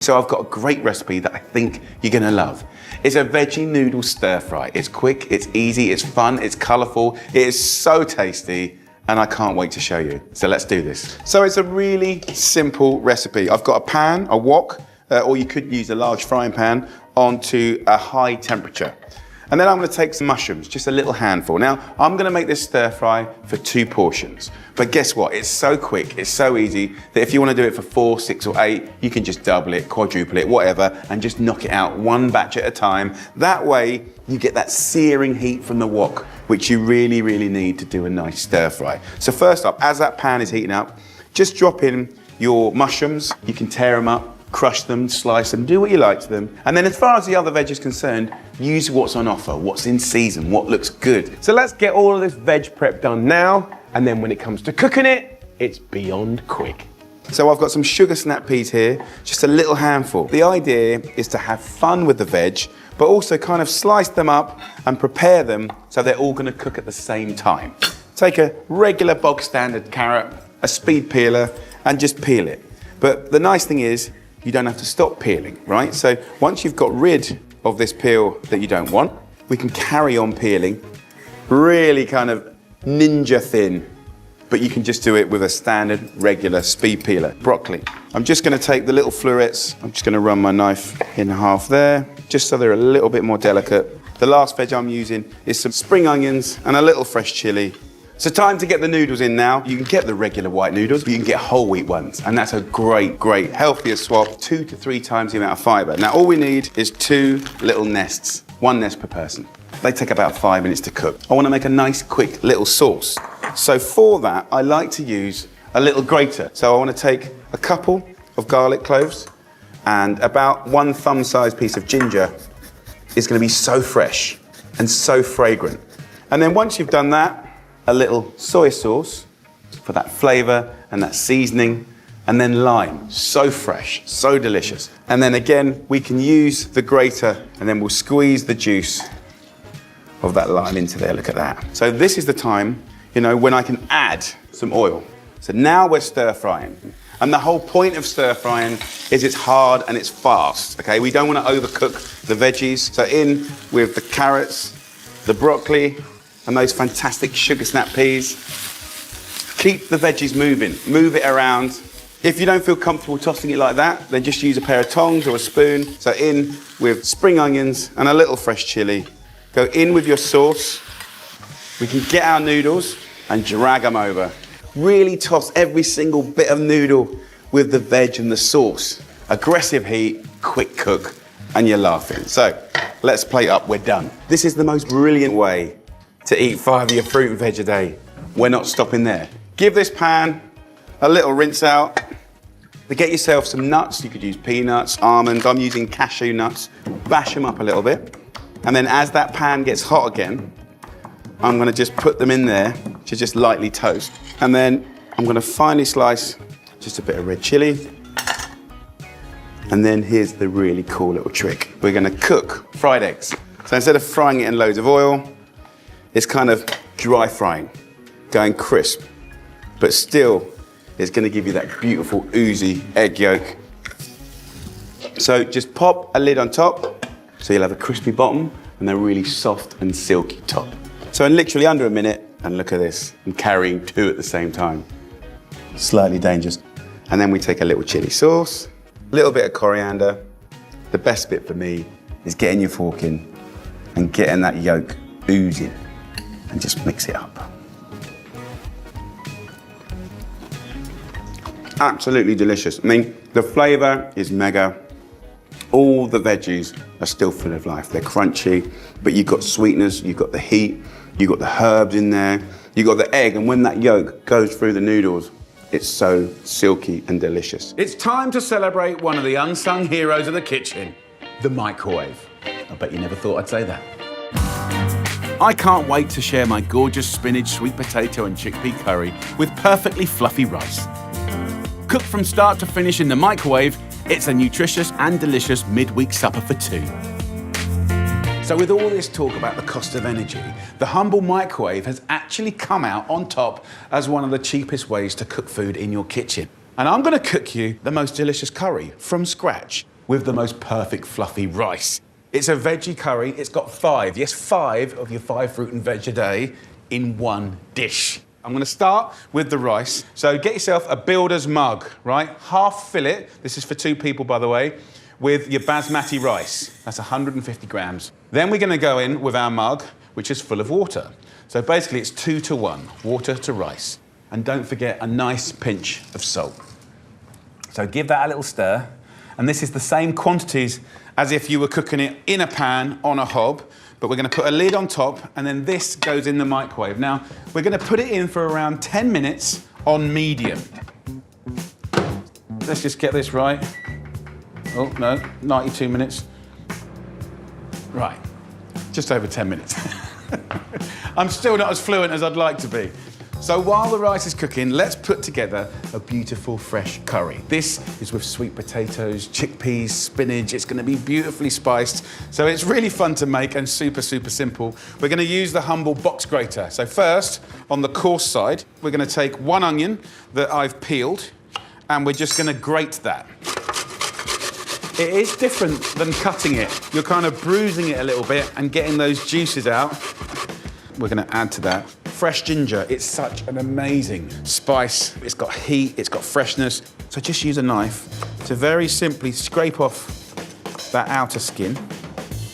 So I've got a great recipe that I think you're gonna love. It's a veggie noodle stir fry. It's quick, it's easy, it's fun, it's colorful, it is so tasty, and I can't wait to show you. So let's do this. So it's a really simple recipe. I've got a pan, a wok, or you could use a large frying pan onto a high temperature. And then I'm gonna take some mushrooms, just a little handful. Now, I'm gonna make this stir fry for 2 portions. But guess what? It's so quick, it's so easy, that if you wanna do it for 4, 6, or 8, you can just double it, quadruple it, whatever, and just knock it out one batch at a time. That way, you get that searing heat from the wok, which you really, really need to do a nice stir fry. So first up, as that pan is heating up, just drop in your mushrooms. You can tear them up, crush them, slice them, do what you like to them. And then as far as the other veg is concerned, use what's on offer, what's in season, what looks good. So let's get all of this veg prep done now, and then when it comes to cooking it, it's beyond quick. So I've got some sugar snap peas here, just a little handful. The idea is to have fun with the veg, but also kind of slice them up and prepare them so they're all gonna cook at the same time. Take a regular bog standard carrot, a speed peeler, and just peel it. But the nice thing is, you don't have to stop peeling, right? So once you've got rid of this peel that you don't want, we can carry on peeling, really kind of ninja thin, but you can just do it with a standard, regular speed peeler. Broccoli. I'm just gonna take the little florets, I'm just gonna run my knife in half there, just so they're a little bit more delicate. The last veg I'm using is some spring onions and a little fresh chili. So time to get the noodles in now. You can get the regular white noodles, but you can get whole wheat ones. And that's a great, great, healthier swap, 2 to 3 times the amount of fiber. Now all we need is 2 little nests, 1 nest per person. They take about 5 minutes to cook. I wanna make a nice, quick little sauce. So for that, I like to use a little grater. So I wanna take a couple of garlic cloves and about 1 thumb-sized piece of ginger. Is gonna be so fresh and so fragrant. And then once you've done that, a little soy sauce for that flavor and that seasoning, and then lime. So fresh, so delicious. And then again, we can use the grater and then we'll squeeze the juice of that lime into there. Look at that. So this is the time, you know, when I can add some oil. So now we're stir frying. And the whole point of stir frying is it's hard and it's fast, okay? We don't want to overcook the veggies. So in with the carrots, the broccoli, and those fantastic sugar snap peas. Keep the veggies moving, move it around. If you don't feel comfortable tossing it like that, then just use a pair of tongs or a spoon. So in with spring onions and a little fresh chili. Go in with your sauce. We can get our noodles and drag them over. Really toss every single bit of noodle with the veg and the sauce. Aggressive heat, quick cook, and you're laughing. So let's plate up, we're done. This is the most brilliant way to eat 5 of your fruit and veg a day. We're not stopping there. Give this pan a little rinse out. To get yourself some nuts, you could use peanuts, almonds, I'm using cashew nuts. Bash them up a little bit. And then as that pan gets hot again, I'm gonna just put them in there to just lightly toast. And then I'm gonna finely slice just a bit of red chili. And then here's the really cool little trick. We're gonna cook fried eggs. So instead of frying it in loads of oil, it's kind of dry frying, going crisp, but still it's gonna give you that beautiful oozy egg yolk. So just pop a lid on top, so you'll have a crispy bottom and a really soft and silky top. So in literally under a minute, and look at this, I'm carrying 2 at the same time. Slightly dangerous. And then we take a little chili sauce, a little bit of coriander. The best bit for me is getting your fork in and getting that yolk oozing. And just mix it up. Absolutely delicious. I mean, the flavor is mega. All the veggies are still full of life. They're crunchy, but you've got sweetness, you've got the heat, you've got the herbs in there, you've got the egg, and when that yolk goes through the noodles, it's so silky and delicious. It's time to celebrate one of the unsung heroes of the kitchen, the microwave. I bet you never thought I'd say that. I can't wait to share my gorgeous spinach, sweet potato and chickpea curry with perfectly fluffy rice. Cooked from start to finish in the microwave, it's a nutritious and delicious midweek supper for 2. So with all this talk about the cost of energy, the humble microwave has actually come out on top as one of the cheapest ways to cook food in your kitchen. And I'm gonna cook you the most delicious curry from scratch. with the most perfect fluffy rice. It's a veggie curry. It's got 5 of your 5 fruit and veg a day in one dish. I'm going to start with the rice. So get yourself a builder's mug, right? Half fill it. This is for 2 people, by the way, with your basmati rice. That's 150 grams. Then we're going to go in with our mug, which is full of water. So basically it's 2 to 1, water to rice. And don't forget a nice pinch of salt. So give that a little stir. And this is the same quantities as if you were cooking it in a pan on a hob. But we're going to put a lid on top, and then this goes in the microwave. Now, we're going to put it in for around 10 minutes on medium. Let's just get this right. Oh, no, 92 minutes. Right, just over 10 minutes. I'm still not as fluent as I'd like to be. So while the rice is cooking, let's put together a beautiful fresh curry. This is with sweet potatoes, chickpeas, spinach. It's going to be beautifully spiced. So it's really fun to make and super, super simple. We're going to use the humble box grater. So first, on the coarse side, we're going to take 1 onion that I've peeled, and we're just going to grate that. It is different than cutting it. You're kind of bruising it a little bit and getting those juices out. We're going to add to that fresh ginger. It's such an amazing spice. It's got heat, it's got freshness. So just use a knife to very simply scrape off that outer skin.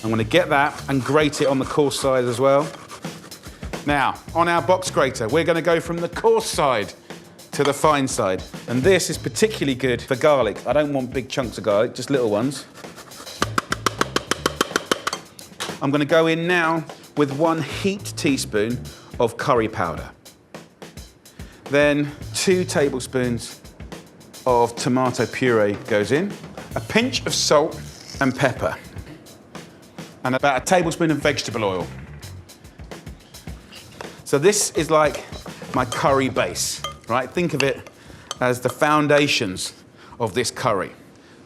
I'm going to get that and grate it on the coarse side as well. Now, on our box grater, we're going to go from the coarse side to the fine side. And this is particularly good for garlic. I don't want big chunks of garlic, just little ones. I'm going to go in now with 1 heaped teaspoon of curry powder. Then 2 tablespoons of tomato puree goes in, a pinch of salt and pepper, and about a tablespoon of vegetable oil. So this is like my curry base, right? Think of it as the foundations of this curry.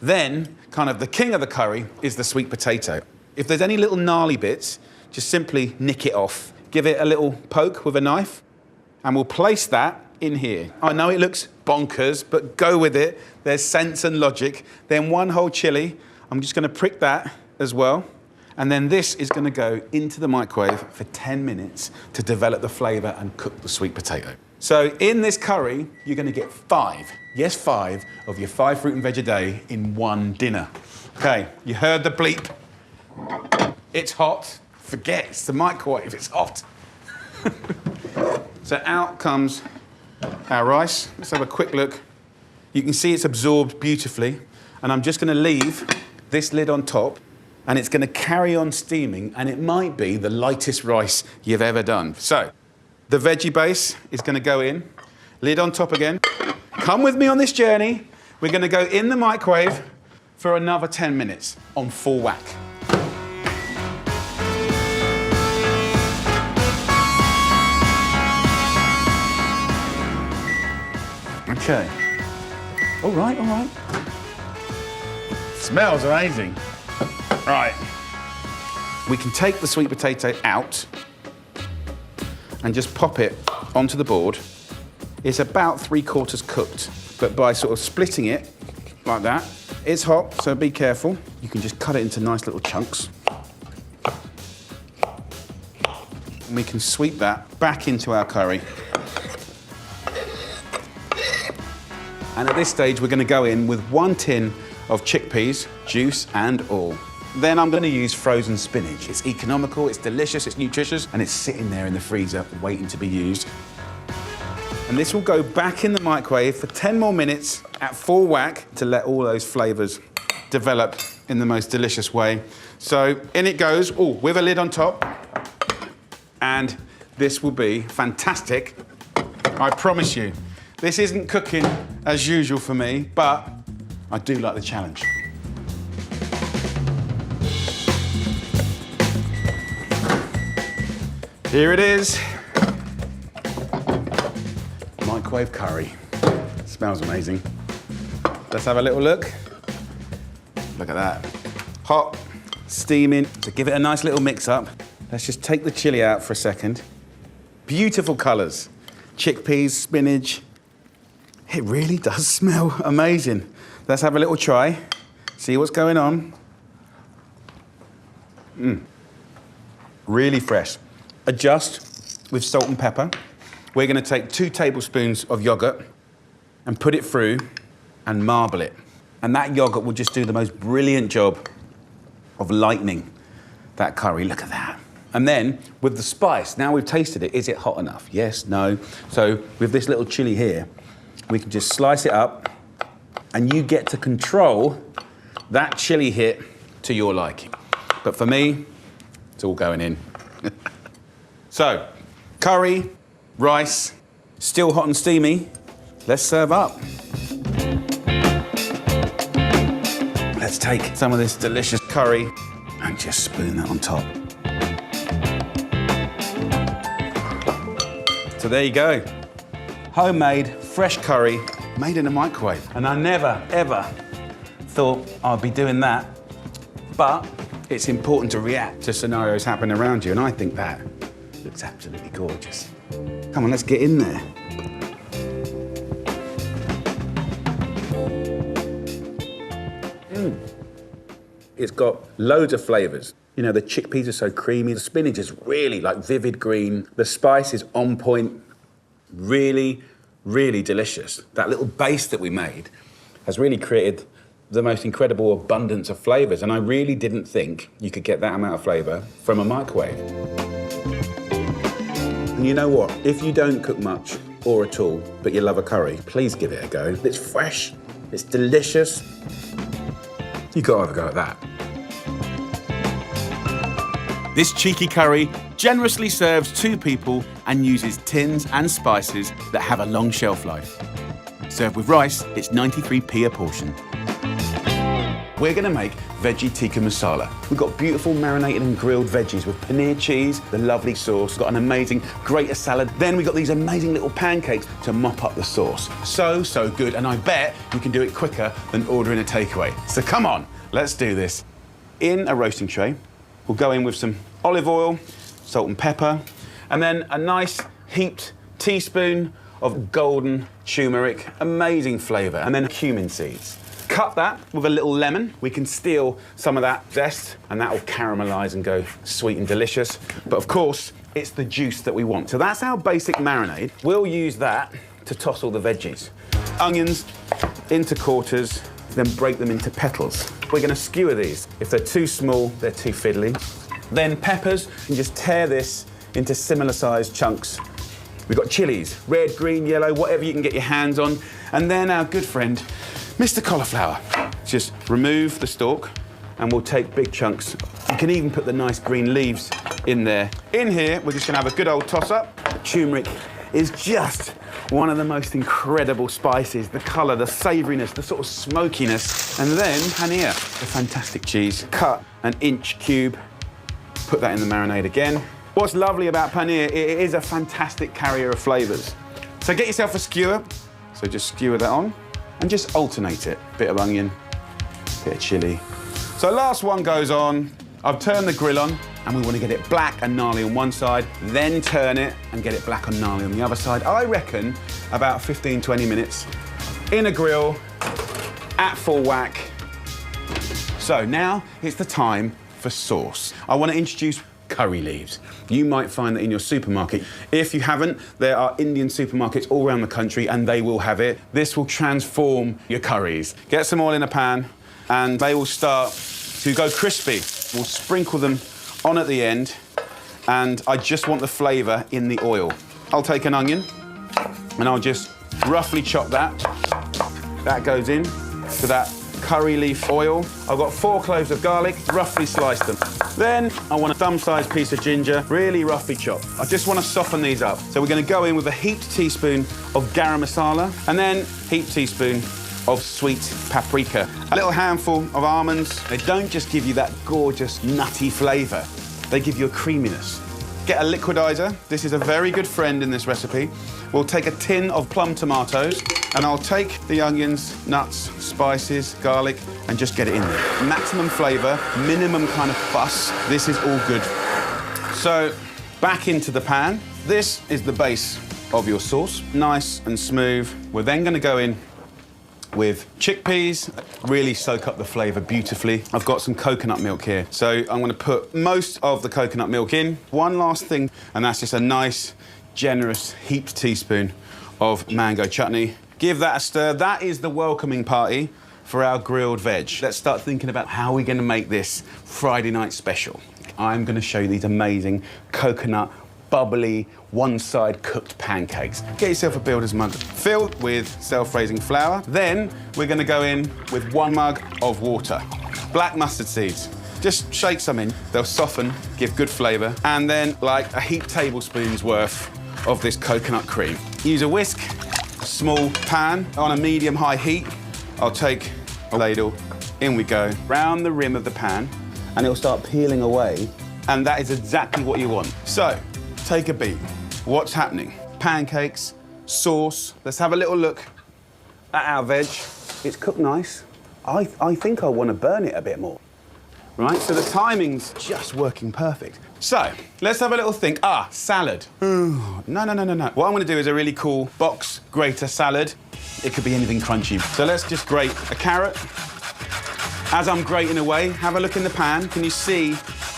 Then, kind of the king of the curry is the sweet potato. If there's any little gnarly bits, just simply nick it off. Give it a little poke with a knife, and we'll place that in here. I know it looks bonkers, but go with it. There's sense and logic. Then 1 whole chili. I'm just going to prick that as well. And then this is going to go into the microwave for 10 minutes to develop the flavour and cook the sweet potato. So in this curry, you're going to get 5 of your 5 fruit and veg a day in one dinner. Okay, you heard the bleep. It's hot. Forget, it's the microwave, it's hot. So out comes our rice. Let's have a quick look. You can see it's absorbed beautifully. And I'm just going to leave this lid on top, and it's going to carry on steaming, and it might be the lightest rice you've ever done. So the veggie base is going to go in, lid on top again. Come with me on this journey. We're going to go in the microwave for another 10 minutes on full whack. Okay. All right. Smells amazing. Right. We can take the sweet potato out and just pop it onto the board. It's about 3/4 cooked, but by sort of splitting it like that, it's hot, so be careful. You can just cut it into nice little chunks. And we can sweep that back into our curry. And at this stage, we're going to go in with 1 tin of chickpeas, juice and all. Then I'm going to use frozen spinach. It's economical, it's delicious, it's nutritious, and it's sitting there in the freezer waiting to be used. And this will go back in the microwave for 10 more minutes at full whack to let all those flavours develop in the most delicious way. So in it goes, with a lid on top. And this will be fantastic, I promise you. This isn't cooking as usual for me, but I do like the challenge. Here it is. Microwave curry. Smells amazing. Let's have a little look. Look at that. Hot, steaming. So give it a nice little mix up. Let's just take the chili out for a second. Beautiful colours. Chickpeas, spinach. It really does smell amazing. Let's have a little try. See what's going on? Really fresh. Adjust with salt and pepper. We're going to take 2 tablespoons of yogurt and put it through and marble it. And that yogurt will just do the most brilliant job of lightening that curry. Look at that. And then with the spice, now we've tasted it, is it hot enough? Yes, no. So with this little chili here, we can just slice it up and you get to control that chili hit to your liking. But for me, it's all going in. So, curry, rice, still hot and steamy. Let's serve up. Let's take some of this delicious curry and just spoon that on top. So there you go. Homemade, fresh curry, made in a microwave. And I never, ever thought I'd be doing that. But it's important to react to scenarios happening around you, and I think that looks absolutely gorgeous. Come on, let's get in there. It's got loads of flavours. You know, the chickpeas are so creamy, the spinach is really like vivid green, the spice is on point, really, really delicious. That little base that we made has really created the most incredible abundance of flavours, and I really didn't think you could get that amount of flavour from a microwave. And you know what? If you don't cook much or at all, but you love a curry, please give it a go. It's fresh, it's delicious. You gotta have a go at that. This cheeky curry generously serves 2 people and uses tins and spices that have a long shelf life. Served with rice, it's 93p a portion. We're gonna make veggie tikka masala. We've got beautiful marinated and grilled veggies with paneer cheese, the lovely sauce, got an amazing grater salad. Then we've got these amazing little pancakes to mop up the sauce. So, so good, and I bet you can do it quicker than ordering a takeaway. So come on, let's do this. In a roasting tray, we'll go in with some olive oil, salt and pepper, and then a nice heaped teaspoon of golden turmeric, amazing flavour, and then cumin seeds. Cut that with a little lemon. We can steal some of that zest, and that will caramelise and go sweet and delicious. But of course, it's the juice that we want. So that's our basic marinade. We'll use that to toss all the veggies. Onions into quarters, then break them into petals. We're gonna skewer these. If they're too small, they're too fiddly. Then peppers, and just tear this into similar sized chunks. We've got chilies, red, green, yellow, whatever you can get your hands on. And then our good friend, Mr. Cauliflower. Just remove the stalk and we'll take big chunks. You can even put the nice green leaves in there. In here, we're just gonna have a good old toss up. Turmeric is just one of the most incredible spices. The colour, the savouriness, the sort of smokiness. And then paneer, the fantastic cheese. Cut an inch cube, put that in the marinade again. What's lovely about paneer, it is a fantastic carrier of flavours. So get yourself a skewer. So just skewer that on and just alternate it. Bit of onion, bit of chilli. So last one goes on. I've turned the grill on and we want to get it black and gnarly on one side, then turn it and get it black and gnarly on the other side. I reckon about 15, 20 minutes in a grill at full whack. So now it's the time for sauce. I want to introduce curry leaves. You might find that in your supermarket. If you haven't, there are Indian supermarkets all around the country and they will have it. This will transform your curries. Get some oil in a pan and they will start to go crispy. We'll sprinkle them on at the end and I just want the flavour in the oil. I'll take an onion and I'll just roughly chop that. That goes in to that curry leaf oil. I've got 4 cloves of garlic, roughly sliced them. Then I want a thumb-sized piece of ginger, really roughly chopped. I just want to soften these up. So we're going to go in with a heaped teaspoon of garam masala and then heaped teaspoon of sweet paprika. A little handful of almonds. They don't just give you that gorgeous nutty flavour, they give you a creaminess. Get a liquidizer. This is a very good friend in this recipe. We'll take a tin of plum tomatoes and I'll take the onions, nuts, spices, garlic and just get it in there. Maximum flavour, minimum kind of fuss. This is all good. So back into the pan. This is the base of your sauce. Nice and smooth. We're then going to go in with chickpeas, really soak up the flavour beautifully. I've got some coconut milk here, so I'm going to put most of the coconut milk in. One last thing, and that's just a nice, generous, heaped teaspoon of mango chutney. Give that a stir. That is the welcoming party for our grilled veg. Let's start thinking about how we're going to make this Friday night special. I'm going to show you these amazing coconut, bubbly, one-side cooked pancakes. Get yourself a builder's mug filled with self-raising flour. Then we're going to go in with 1 mug of water. Black mustard seeds. Just shake some in. They'll soften, give good flavour. And then like a heaped tablespoon's worth of this coconut cream. Use a whisk, a small pan on a medium-high heat. I'll take a ladle, in we go, round the rim of the pan, and it'll start peeling away, and that is exactly what you want. So, take a beat. What's happening? Pancakes, sauce. Let's have a little look at our veg. It's cooked nice. I think I want to burn it a bit more. Right, so the timing's just working perfect. So, let's have a little think. Salad. No. What I'm going to do is a really cool box grater salad. It could be anything crunchy. So let's just grate a carrot. As I'm grating away, have a look in the pan. Can you see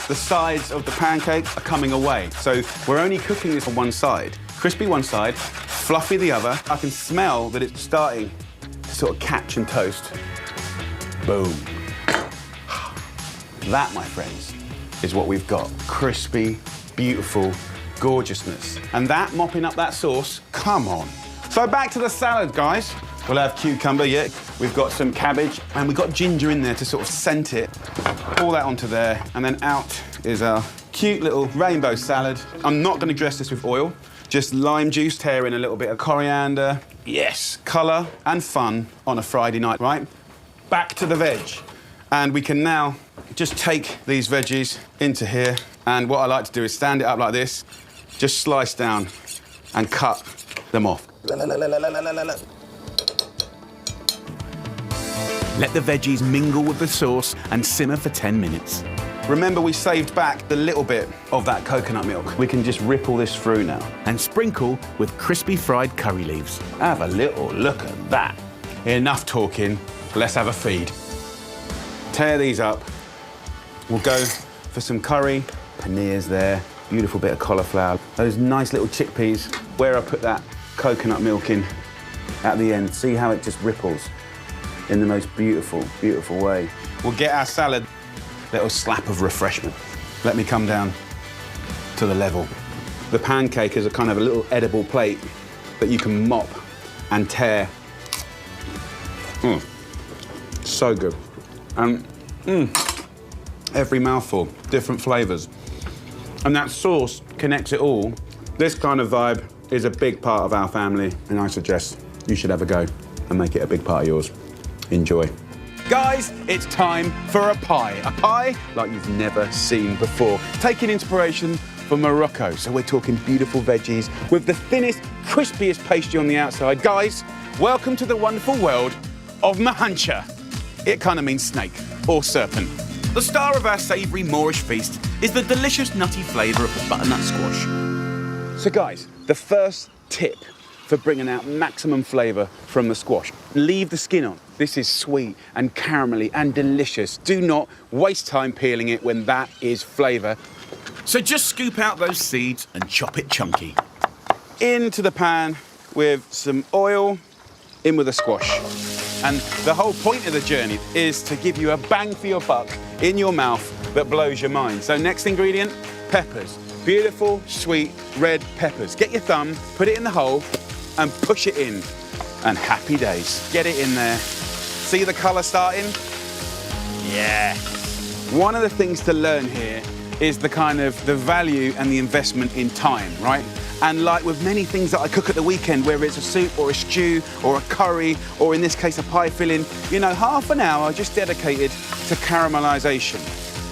the sides of the pancake are coming away? So we're only cooking this on one side. Crispy one side, fluffy the other. I can smell that it's starting to sort of catch and toast. Boom. That, my friends, is what we've got. Crispy, beautiful gorgeousness. And that, mopping up that sauce, come on. So back to the salad, guys. We'll have cucumber, yeah. We've got some cabbage, and we've got ginger in there to sort of scent it. Pour that onto there, and then out is our cute little rainbow salad. I'm not gonna dress this with oil, just lime juice, tear in a little bit of coriander. Yes, colour and fun on a Friday night, right? Back to the veg. And we can now just take these veggies into here, and what I like to do is stand it up like this, just slice down and cut them off. Let the veggies mingle with the sauce and simmer for 10 minutes. Remember, we saved back the little bit of that coconut milk. We can just ripple this through now. And sprinkle with crispy fried curry leaves. Have a little look at that. Enough talking, let's have a feed. Tear these up. We'll go for some curry. Paneer's there, beautiful bit of cauliflower. Those nice little chickpeas. Where I put that coconut milk in at the end. See how it just ripples in the most beautiful, beautiful way. We'll get our salad, little slap of refreshment. Let me come down to the level. The pancake is a kind of a little edible plate that you can mop and tear. So good. And every mouthful, different flavours. And that sauce connects it all. This kind of vibe is a big part of our family, and I suggest you should have a go and make it a big part of yours. Enjoy. Guys, it's time for a pie. A pie like you've never seen before. Taking inspiration from Morocco. So we're talking beautiful veggies with the thinnest, crispiest pastry on the outside. Guys, welcome to the wonderful world of mahancha. It kind of means snake or serpent. The star of our savoury Moorish feast is the delicious nutty flavour of the butternut squash. So guys, the first tip for bringing out maximum flavour from the squash. Leave the skin on. This is sweet and caramelly and delicious. Do not waste time peeling it when that is flavour. So just scoop out those seeds and chop it chunky. Into the pan with some oil, in with the squash. And the whole point of the journey is to give you a bang for your buck in your mouth that blows your mind. So next ingredient, peppers. Beautiful, sweet, red peppers. Get your thumb, put it in the hole, and push it in. And happy days. Get it in there. See the colour starting? Yeah. One of the things to learn here is the value and the investment in time, right? And like with many things that I cook at the weekend, whether it's a soup or a stew or a curry, or in this case a pie filling, you know, half an hour just dedicated to caramelisation.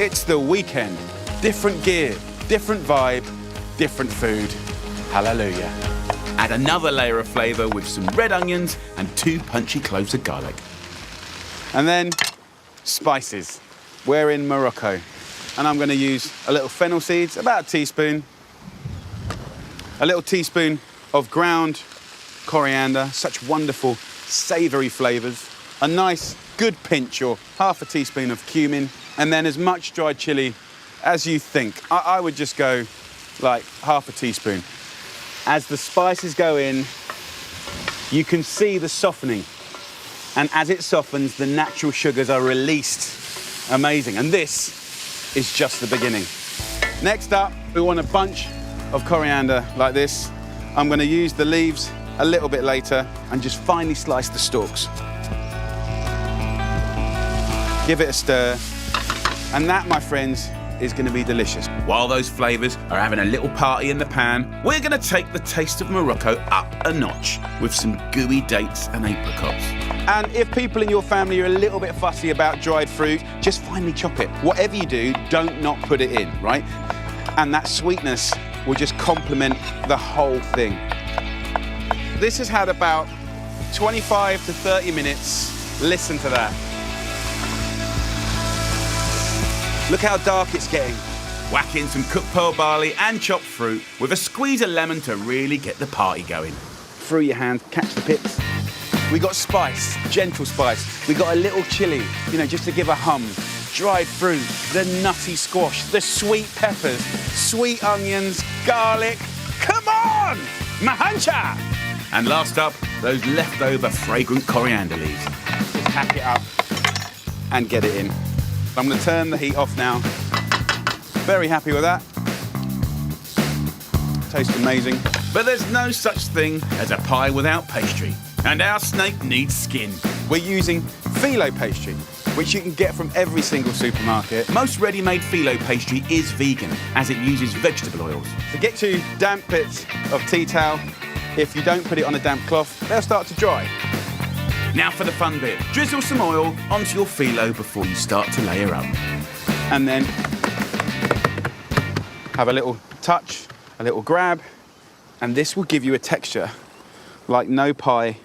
It's the weekend. Different gear, different vibe, different food. Hallelujah. Add another layer of flavour with some red onions and 2 punchy cloves of garlic. And then spices. We're in Morocco. And I'm going to use a little fennel seeds, about a teaspoon. A little teaspoon of ground coriander, such wonderful savoury flavours. a nice good pinch or half a teaspoon of cumin, and then as much dried chili as you think. I would just go like half a teaspoon. As the spices go in, you can see the softening. And as it softens, the natural sugars are released. Amazing. And this is just the beginning. Next up, we want a bunch of coriander like this. I'm going to use the leaves a little bit later and just finely slice the stalks. Give it a stir. And that, my friends, is going to be delicious. While those flavours are having a little party in the pan, we're going to take the taste of Morocco up a notch with some gooey dates and apricots. And if people in your family are a little bit fussy about dried fruit, just finely chop it. Whatever you do, don't not put it in, right? And that sweetness will just complement the whole thing. This has had about 25 to 30 minutes. Listen to that. Look how dark it's getting. Whack in some cooked pearl barley and chopped fruit with a squeeze of lemon to really get the party going. Through your hand, catch the pips. We got spice, gentle spice. We got a little chili, just to give a hum. Dried fruit, the nutty squash, the sweet peppers, sweet onions, garlic. Come on! Mahancha! And last up, those leftover fragrant coriander leaves. Just hack it up and get it in. I'm going to turn the heat off now. Very happy with that. Tastes amazing. But there's no such thing as a pie without pastry. And our snake needs skin. We're using phyllo pastry, which you can get from every single supermarket. Most ready-made phyllo pastry is vegan, as it uses vegetable oils. To get to damp bits of tea towel, if you don't put it on a damp cloth, they'll start to dry. Now for the fun bit. Drizzle some oil onto your phyllo before you start to layer up. And then have a little touch, a little grab, and this will give you a texture like no pie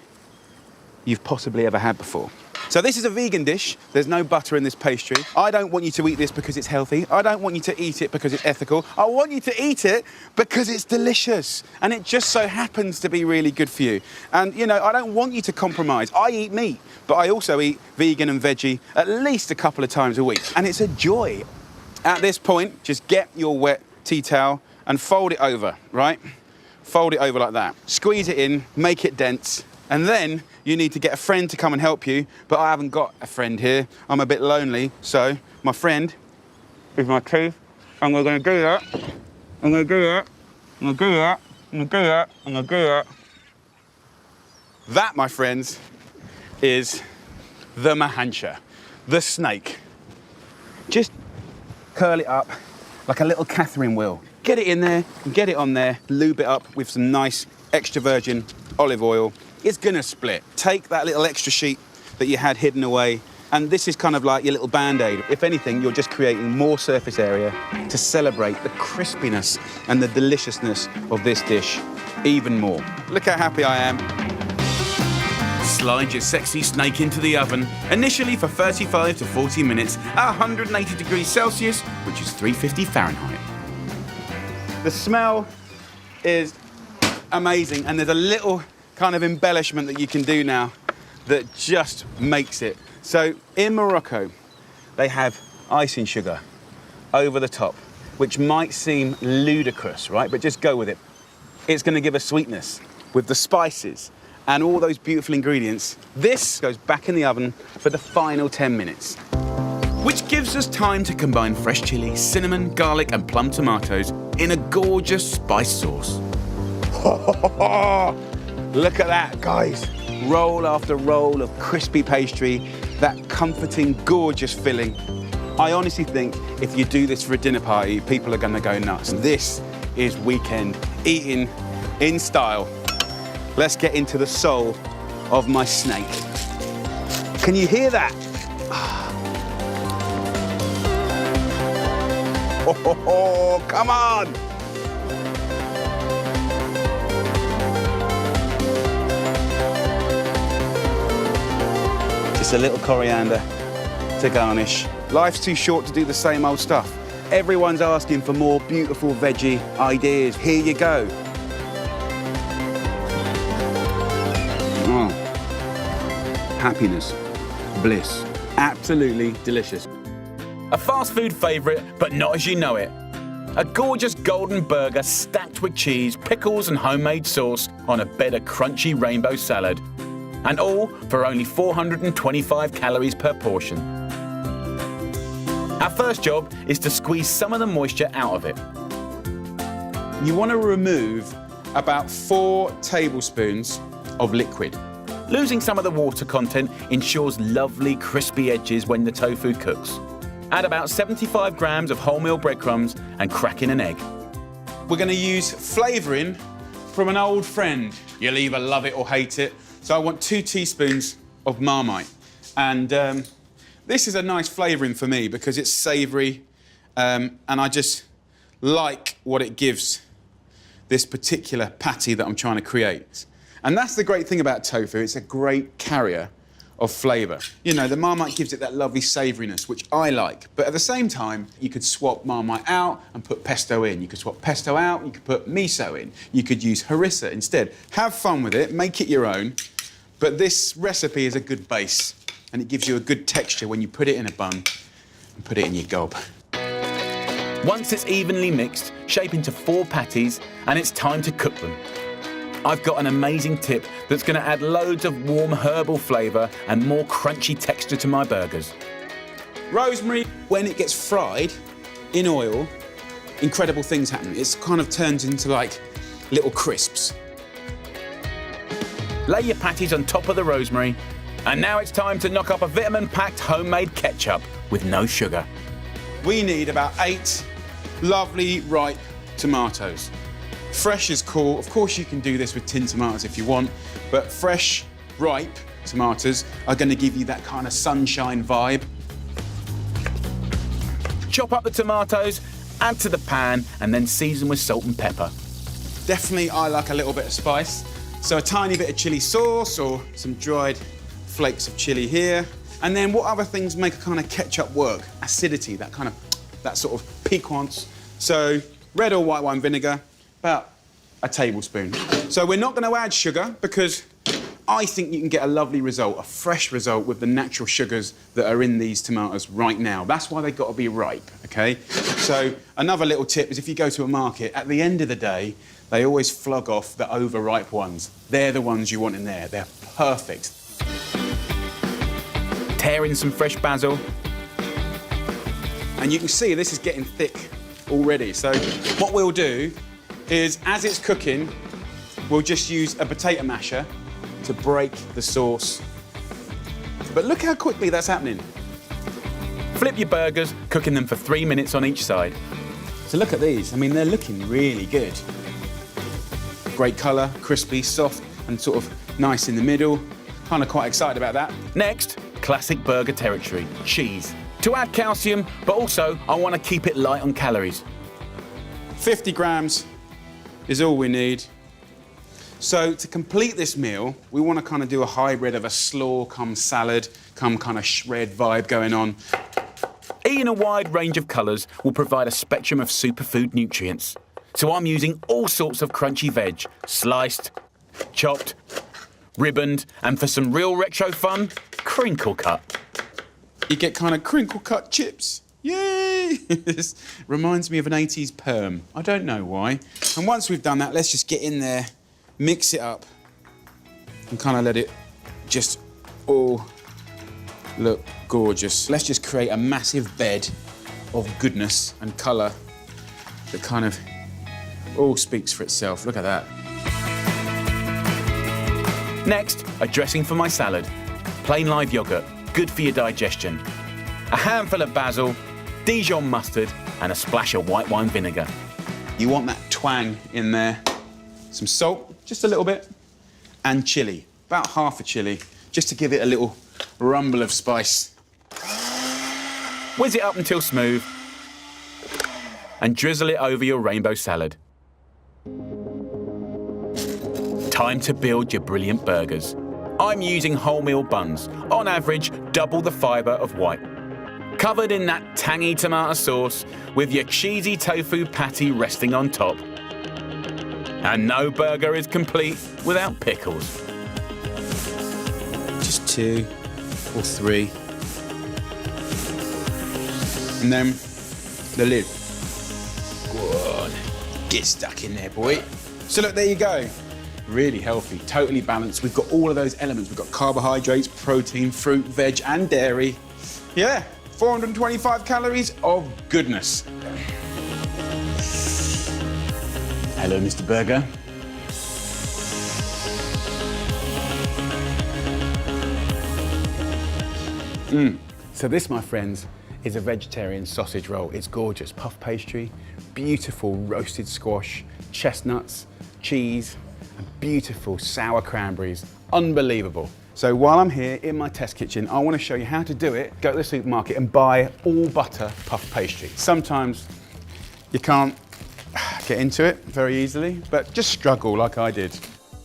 you've possibly ever had before. So this is a vegan dish. There's no butter in this pastry. I don't want you to eat this because it's healthy. I don't want you to eat it because it's ethical. I want you to eat it because it's delicious. And it just so happens to be really good for you. And, I don't want you to compromise. I eat meat, but I also eat vegan and veggie at least a couple of times a week. And it's a joy. At this point, just get your wet tea towel and fold it over, right? Fold it over like that. Squeeze it in, make it dense. And then you need to get a friend to come and help you, but I haven't got a friend here. I'm a bit lonely, so my friend is my tooth. And we're gonna do that. I'm gonna do that. I'm gonna do that. I'm gonna do that. I'm gonna do that. That, my friends, is the mahancha, the snake. Just curl it up like a little Catherine wheel. Get it in there, get it on there, lube it up with some nice extra virgin olive oil. It's gonna split. Take that little extra sheet that you had hidden away, and this is kind of like your little Band-Aid. If anything, you're just creating more surface area to celebrate the crispiness and the deliciousness of this dish even more. Look how happy I am. Slide your sexy snake into the oven, initially for 35 to 40 minutes at 180 degrees Celsius, which is 350 Fahrenheit. The smell is amazing, and there's a little kind of embellishment that you can do now that just makes it. So in Morocco, they have icing sugar over the top, which might seem ludicrous, right? But just go with it. It's going to give a sweetness with the spices and all those beautiful ingredients. This goes back in the oven for the final 10 minutes. Which gives us time to combine fresh chili, cinnamon, garlic and plum tomatoes in a gorgeous spice sauce. Look at that, guys. Roll after roll of crispy pastry, that comforting, gorgeous filling. I honestly think if you do this for a dinner party, people are gonna go nuts. This is weekend eating in style. Let's get into the soul of my snake. Can you hear that? Oh, come on! Just a little coriander to garnish. Life's too short to do the same old stuff. Everyone's asking for more beautiful veggie ideas. Here you go. Happiness. Bliss. Absolutely delicious. A fast food favourite, but not as you know it. A gorgeous golden burger stacked with cheese, pickles and homemade sauce on a bed of crunchy rainbow salad. And all for only 425 calories per portion. Our first job is to squeeze some of the moisture out of it. You want to remove about 4 tablespoons of liquid. Losing some of the water content ensures lovely crispy edges when the tofu cooks. Add about 75 grams of wholemeal breadcrumbs and crack in an egg. We're going to use flavouring from an old friend. You'll either love it or hate it. So I want 2 teaspoons of Marmite. And this is a nice flavouring for me because it's savoury and I just like what it gives this particular patty that I'm trying to create. And that's the great thing about tofu, it's a great carrier of flavour. You know, the Marmite gives it that lovely savouriness, which I like. But at the same time, you could swap Marmite out and put pesto in. You could swap pesto out, you could put miso in. You could use harissa instead. Have fun with it, make it your own. But this recipe is a good base, and it gives you a good texture when you put it in a bun and put it in your gob. Once it's evenly mixed, shape into 4 patties, and it's time to cook them. I've got an amazing tip that's going to add loads of warm herbal flavour and more crunchy texture to my burgers. Rosemary, when it gets fried in oil, incredible things happen. It kind of turns into like little crisps. Lay your patties on top of the rosemary, and now it's time to knock up a vitamin-packed homemade ketchup with no sugar. We need about 8 lovely ripe tomatoes. Fresh is cool. Of course, you can do this with tinned tomatoes if you want, but fresh, ripe tomatoes are going to give you that kind of sunshine vibe. Chop up the tomatoes, add to the pan, and then season with salt and pepper. Definitely, I like a little bit of spice. So a tiny bit of chili sauce or some dried flakes of chili here. And then what other things make a kind of ketchup work? Acidity, that sort of piquance. So red or white wine vinegar, about a tablespoon. So we're not going to add sugar because I think you can get a lovely result, a fresh result with the natural sugars that are in these tomatoes right now. That's why they've got to be ripe, okay? So another little tip is if you go to a market, at the end of the day, they always flog off the overripe ones. They're the ones you want in there. They're perfect. Tear in some fresh basil. And you can see this is getting thick already. So what we'll do is, as it's cooking, we'll just use a potato masher to break the sauce. But look how quickly that's happening. Flip your burgers, cooking them for 3 minutes on each side. So look at these. I mean, they're looking really good. Great colour, crispy, soft, and sort of nice in the middle. Kind of quite excited about that. Next, classic burger territory, cheese. To add calcium, but also I want to keep it light on calories. 50 grams is all we need. So to complete this meal, we want to kind of do a hybrid of a slaw come salad, come kind of shred vibe going on. Eating a wide range of colours will provide a spectrum of superfood nutrients. So I'm using all sorts of crunchy veg, sliced, chopped, ribboned, and for some real retro fun, crinkle cut. You get kind of crinkle cut chips. Yay! This reminds me of an 80s perm. I don't know why. And once we've done that, let's just get in there, mix it up, and kind of let it just all look gorgeous. Let's just create a massive bed of goodness and colour that kind of all speaks for itself. Look at that. Next, a dressing for my salad. Plain live yoghurt, good for your digestion. A handful of basil, Dijon mustard, and a splash of white wine vinegar. You want that twang in there. Some salt, just a little bit, and chilli, about half a chilli, just to give it a little rumble of spice. Whiz it up until smooth, and drizzle it over your rainbow salad. Time to build your brilliant burgers. I'm using wholemeal buns, on average double the fibre of white. Covered in that tangy tomato sauce with your cheesy tofu patty resting on top. And no burger is complete without pickles. Just 2, or 3. And then the lid. Good. Get stuck in there, boy. So look, there you go. Really healthy, totally balanced. We've got all of those elements. We've got carbohydrates, protein, fruit, veg, and dairy. Yeah, 425 calories of goodness. Hello, Mr. Burger. So this, my friends, is a vegetarian sausage roll. It's gorgeous. Puff pastry, beautiful roasted squash, chestnuts, cheese, and beautiful sour cranberries. Unbelievable. So while I'm here in my test kitchen, I want to show you how to do it. Go to the supermarket and buy all butter puff pastry. Sometimes you can't get into it very easily, but just struggle like I did.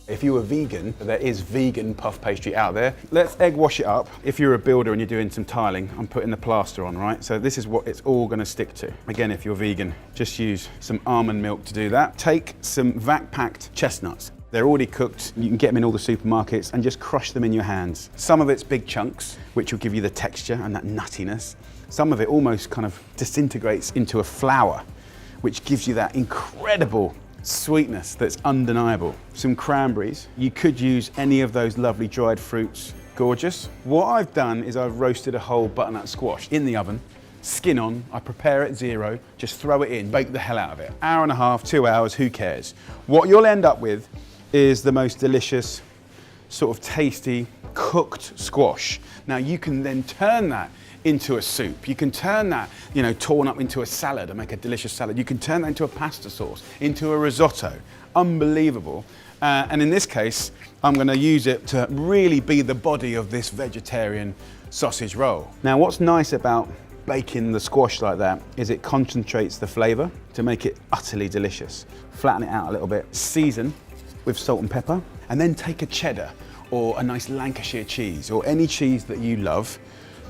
If you were vegan, there is vegan puff pastry out there. Let's egg wash it up. If you're a builder and you're doing some tiling, I'm putting the plaster on, right? So this is what it's all gonna stick to. Again, if you're vegan, just use some almond milk to do that. Take some vac-packed chestnuts. They're already cooked. You can get them in all the supermarkets and just crush them in your hands. Some of it's big chunks, which will give you the texture and that nuttiness. Some of it almost kind of disintegrates into a flour, which gives you that incredible sweetness that's undeniable. Some cranberries. You could use any of those lovely dried fruits. Gorgeous. What I've done is I've roasted a whole butternut squash in the oven, skin on. I prepare at 0, just throw it in, bake the hell out of it. Hour and a half, 2 hours, who cares? What you'll end up with is the most delicious, sort of tasty, cooked squash. Now you can then turn that into a soup. You can turn that, torn up into a salad and make a delicious salad. You can turn that into a pasta sauce, into a risotto. Unbelievable. And in this case, I'm gonna use it to really be the body of this vegetarian sausage roll. Now, what's nice about baking the squash like that is it concentrates the flavor to make it utterly delicious. Flatten it out a little bit, season with salt and pepper, and then take a cheddar or a nice Lancashire cheese or any cheese that you love.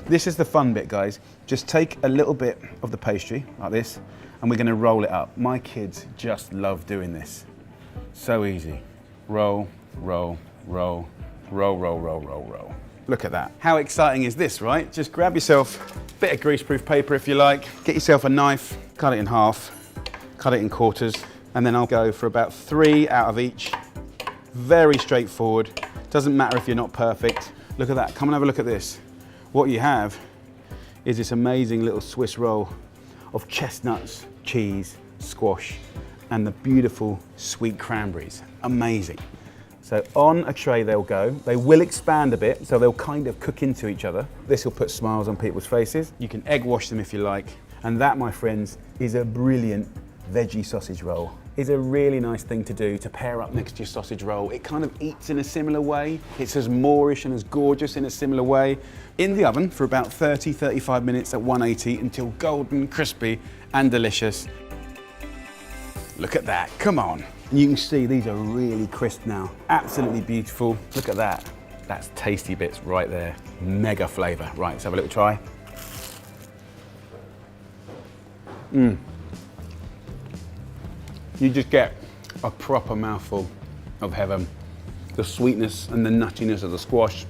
This is the fun bit, guys. Just take a little bit of the pastry, like this, and we're gonna roll it up. My kids just love doing this. So easy. Roll, roll, roll, roll, roll, roll, roll, roll. Look at that. How exciting is this, right? Just grab yourself a bit of greaseproof paper if you like, get yourself a knife, cut it in half, cut it in quarters, and then I'll go for about 3 out of each. Very straightforward. Doesn't matter if you're not perfect. Look at that, come and have a look at this. What you have is this amazing little Swiss roll of chestnuts, cheese, squash, and the beautiful sweet cranberries. Amazing. So on a tray they'll go. They will expand a bit, so they'll kind of cook into each other. This will put smiles on people's faces. You can egg wash them if you like. And that, my friends, is a brilliant veggie sausage roll. Is a really nice thing to do to pair up next to your sausage roll. It kind of eats in a similar way. It's as Moorish and as gorgeous in a similar way. In the oven for about 30-35 minutes at 180 until golden, crispy and delicious. Look at that, come on. And you can see these are really crisp now. Absolutely beautiful. Look at that. That's tasty bits right there. Mega flavor. Right, let's have a little try. You just get a proper mouthful of heaven. The sweetness and the nuttiness of the squash,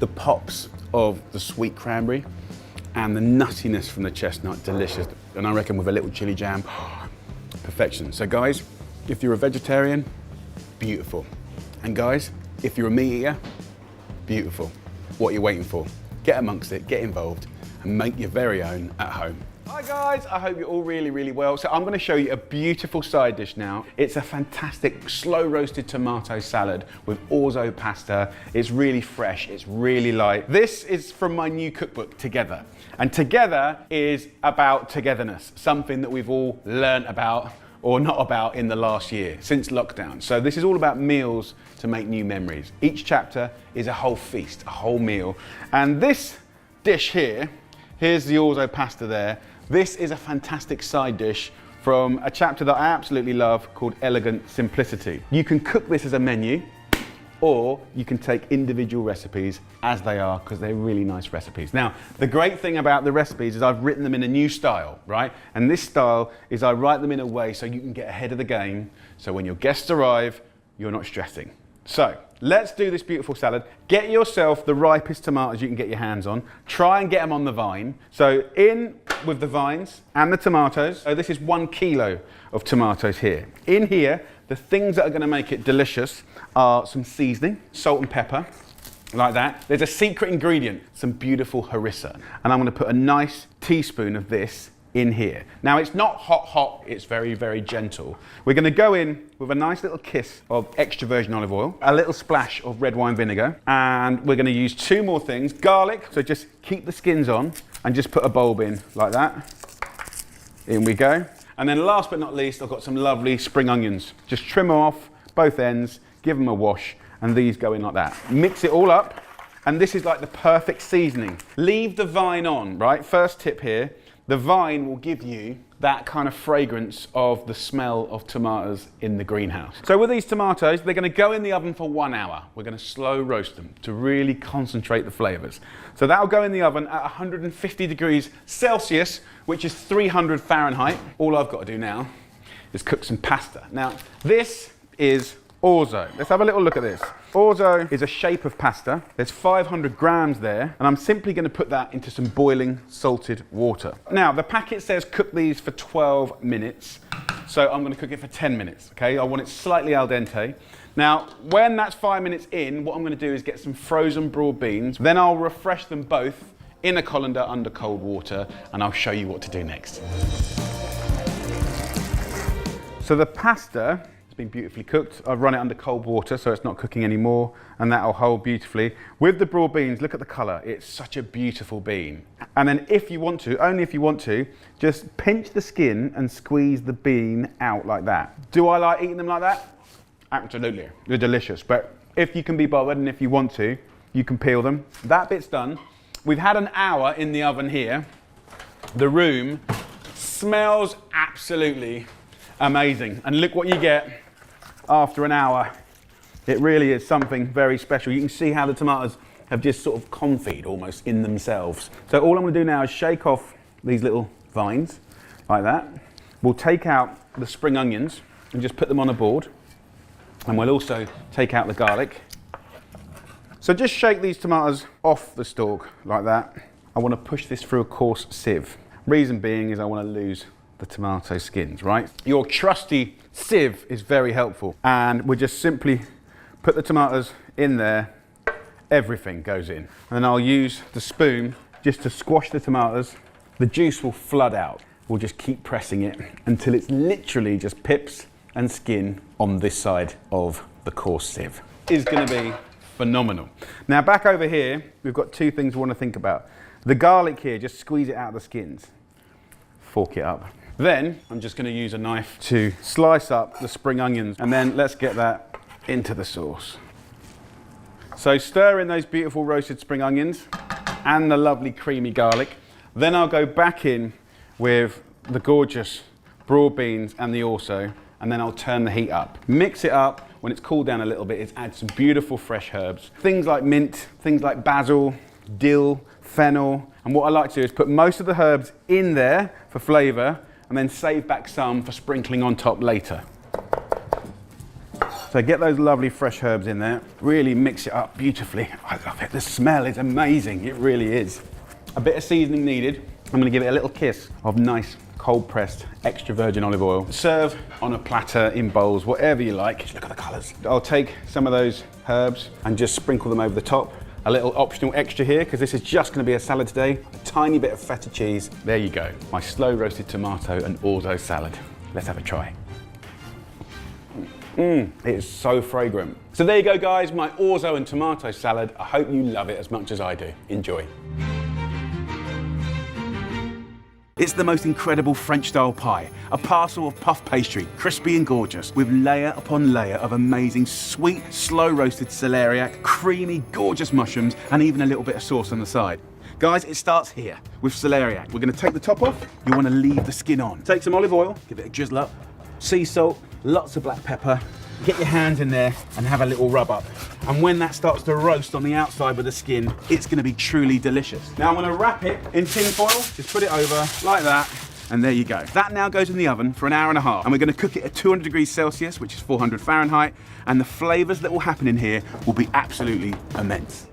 the pops of the sweet cranberry, and the nuttiness from the chestnut, delicious. And I reckon with a little chili jam, perfection. So guys, if you're a vegetarian, beautiful. And guys, if you're a meat eater, beautiful. What are you waiting for? Get amongst it, get involved, and make your very own at home. Hi guys, I hope you're all really, really well. So I'm gonna show you a beautiful side dish now. It's a fantastic slow roasted tomato salad with Orzo Pasta. It's really fresh, it's really light. This is from my new cookbook, Together. And Together is about togetherness, something that we've all learned about or not about in the last year, since lockdown. So this is all about meals to make new memories. Each chapter is a whole feast, a whole meal. And this dish here, here's the Orzo Pasta there. This is a fantastic side dish from a chapter that I absolutely love called Elegant Simplicity. You can cook this as a menu, or you can take individual recipes as they are, because they're really nice recipes. Now, the great thing about the recipes is I've written them in a new style, right? And this style is I write them in a way so you can get ahead of the game, so when your guests arrive, you're not stressing. So let's do this beautiful salad. Get yourself the ripest tomatoes you can get your hands on. Try and get them on the vine. So in with the vines and the tomatoes. So this is 1 kilo of tomatoes here. In here, the things that are going to make it delicious are some seasoning, salt and pepper, like that. There's a secret ingredient, some beautiful harissa. And I'm going to put a nice teaspoon of this in here. Now it's not hot, it's very, very gentle. We're going to go in with a nice little kiss of extra virgin olive oil, a little splash of red wine vinegar, and we're going to use 2 more things. Garlic, so just keep the skins on and just put a bulb in like that. In we go. And then last but not least, I've got some lovely spring onions. Just trim them off both ends, give them a wash, and these go in like that. Mix it all up, and this is like the perfect seasoning. Leave the vine on, right? First tip here. The vine will give you that kind of fragrance of the smell of tomatoes in the greenhouse. So with these tomatoes, they're going to go in the oven for 1 hour. We're going to slow roast them to really concentrate the flavors. So that'll go in the oven at 150 degrees Celsius, which is 300 Fahrenheit. All I've got to do now is cook some pasta. Now, this is Orzo. Let's have a little look at this. Orzo is a shape of pasta. There's 500 grams there, and I'm simply going to put that into some boiling salted water. Now, the packet says cook these for 12 minutes, so I'm going to cook it for 10 minutes, okay? I want it slightly al dente. Now, when that's 5 minutes in, what I'm going to do is get some frozen broad beans, then I'll refresh them both in a colander under cold water, and I'll show you what to do next. So the pasta been beautifully cooked. I've run it under cold water so it's not cooking anymore, and that'll hold beautifully. With the broad beans, look at the colour. It's such a beautiful bean. And then if you want to, only if you want to, just pinch the skin and squeeze the bean out like that. Do I like eating them like that? Absolutely. They're delicious. But if you can be bothered and if you want to, you can peel them. That bit's done. We've had an hour in the oven here. The room smells absolutely amazing. And look what you get after an hour. It really is something very special. You can see how the tomatoes have just sort of confit almost in themselves. So all I'm going to do now is shake off these little vines like that. We'll take out the spring onions and just put them on a board. And we'll also take out the garlic. So just shake these tomatoes off the stalk like that. I want to push this through a coarse sieve. Reason being is I want to lose the tomato skins, right? Your trusty sieve is very helpful. And we just simply put the tomatoes in there, everything goes in. And then I'll use the spoon just to squash the tomatoes. The juice will flood out. We'll just keep pressing it until it's literally just pips and skin on this side of the coarse sieve. It's gonna be phenomenal. Now back over here, we've got 2 things we want to think about. The garlic here, just squeeze it out of the skins. Fork it up. Then I'm just going to use a knife to slice up the spring onions, and then let's get that into the sauce. So stir in those beautiful roasted spring onions and the lovely creamy garlic. Then I'll go back in with the gorgeous broad beans and the Orzo, and then I'll turn the heat up. Mix it up. When it's cooled down a little bit, add some beautiful fresh herbs. Things like mint, things like basil, dill, fennel. And what I like to do is put most of the herbs in there for flavour, and then save back some for sprinkling on top later. So get those lovely fresh herbs in there, really mix it up beautifully. I love it, the smell is amazing, it really is. A bit of seasoning needed. I'm gonna give it a little kiss of nice cold pressed extra virgin olive oil. Serve on a platter, in bowls, whatever you like. Just look at the colours. I'll take some of those herbs and just sprinkle them over the top. A little optional extra here, because this is just going to be a salad today. A tiny bit of feta cheese. There you go. My slow roasted tomato and Orzo salad. Let's have a try. It is so fragrant. So there you go, guys, my Orzo and tomato salad. I hope you love it as much as I do. Enjoy. It's the most incredible French-style pie, a parcel of puff pastry, crispy and gorgeous, with layer upon layer of amazing sweet, slow-roasted celeriac, creamy, gorgeous mushrooms, and even a little bit of sauce on the side. Guys, it starts here with celeriac. We're going to take the top off. You want to leave the skin on. Take some olive oil, give it a drizzle up, sea salt, lots of black pepper. Get your hands in there and have a little rub up. And when that starts to roast on the outside with the skin, it's going to be truly delicious. Now I'm going to wrap it in tin foil, just put it over like that, And there you go. That now goes in the oven for an hour and a half. And we're gonna cook it at 200 degrees Celsius, which is 400 Fahrenheit. And the flavors that will happen in here will be absolutely immense.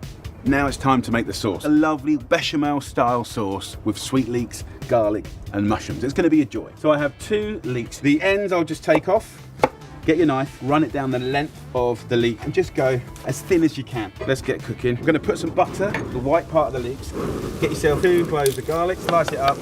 Now it's time to make the sauce. A lovely bechamel style sauce with sweet leeks, garlic, and mushrooms. It's gonna be a joy. So I have 2 leeks. The ends I'll just take off. Get your knife, run it down the length of the leek, and just go as thin as you can. Let's get cooking. We're gonna put some butter, the white part of the leeks. Get yourself 2 cloves of garlic, slice it up.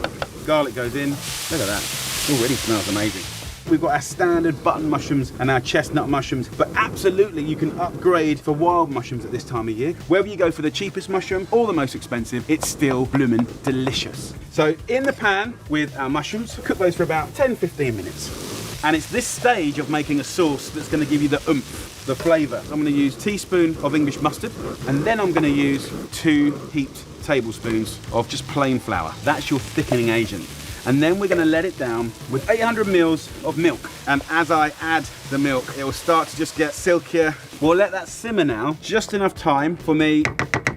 Garlic goes in. Look at that. Already smells amazing. We've got our standard button mushrooms and our chestnut mushrooms, but absolutely you can upgrade for wild mushrooms at this time of year. Whether you go for the cheapest mushroom or the most expensive, it's still bloomin' delicious. So in the pan with our mushrooms, cook those for about 10-15 minutes. And it's this stage of making a sauce that's gonna give you the oomph, the flavor. I'm gonna use a teaspoon of English mustard, and then I'm gonna use 2 heaped tablespoons of just plain flour. That's your thickening agent. And then we're gonna let it down with 800 mils of milk. And as I add the milk, it will start to just get silkier. We'll let that simmer now, just enough time for me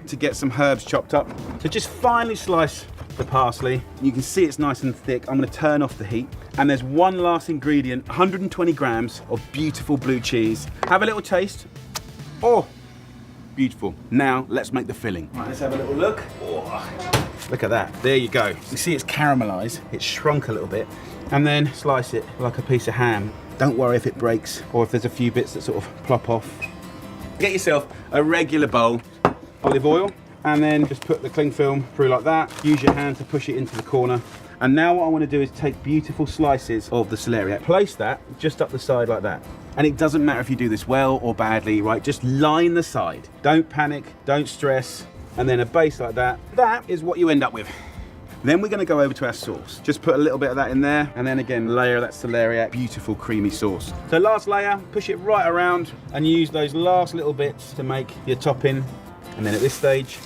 to get some herbs chopped up. So just finely slice the parsley. You can see it's nice and thick. I'm gonna turn off the heat. And there's one last ingredient, 120 grams of beautiful blue cheese. Have a little taste. Oh, beautiful. Now let's make the filling. Right, let's have a little look. Oh. Look at that, there you go. You see it's caramelized, it's shrunk a little bit, and then slice it like a piece of ham. Don't worry if it breaks or if there's a few bits that sort of plop off. Get yourself a regular bowl, olive oil, and then just put the cling film through like that. Use your hand to push it into the corner. And now what I want to do is take beautiful slices of the celeriac, place that just up the side like that. And it doesn't matter if you do this well or badly, right? Just line the side. Don't panic, don't stress. And then a base like that. That is what you end up with. Then we're gonna go over to our sauce. Just put a little bit of that in there, and then again, layer that celeriac, beautiful creamy sauce. So last layer, push it right around, and use those last little bits to make your topping. And then at this stage,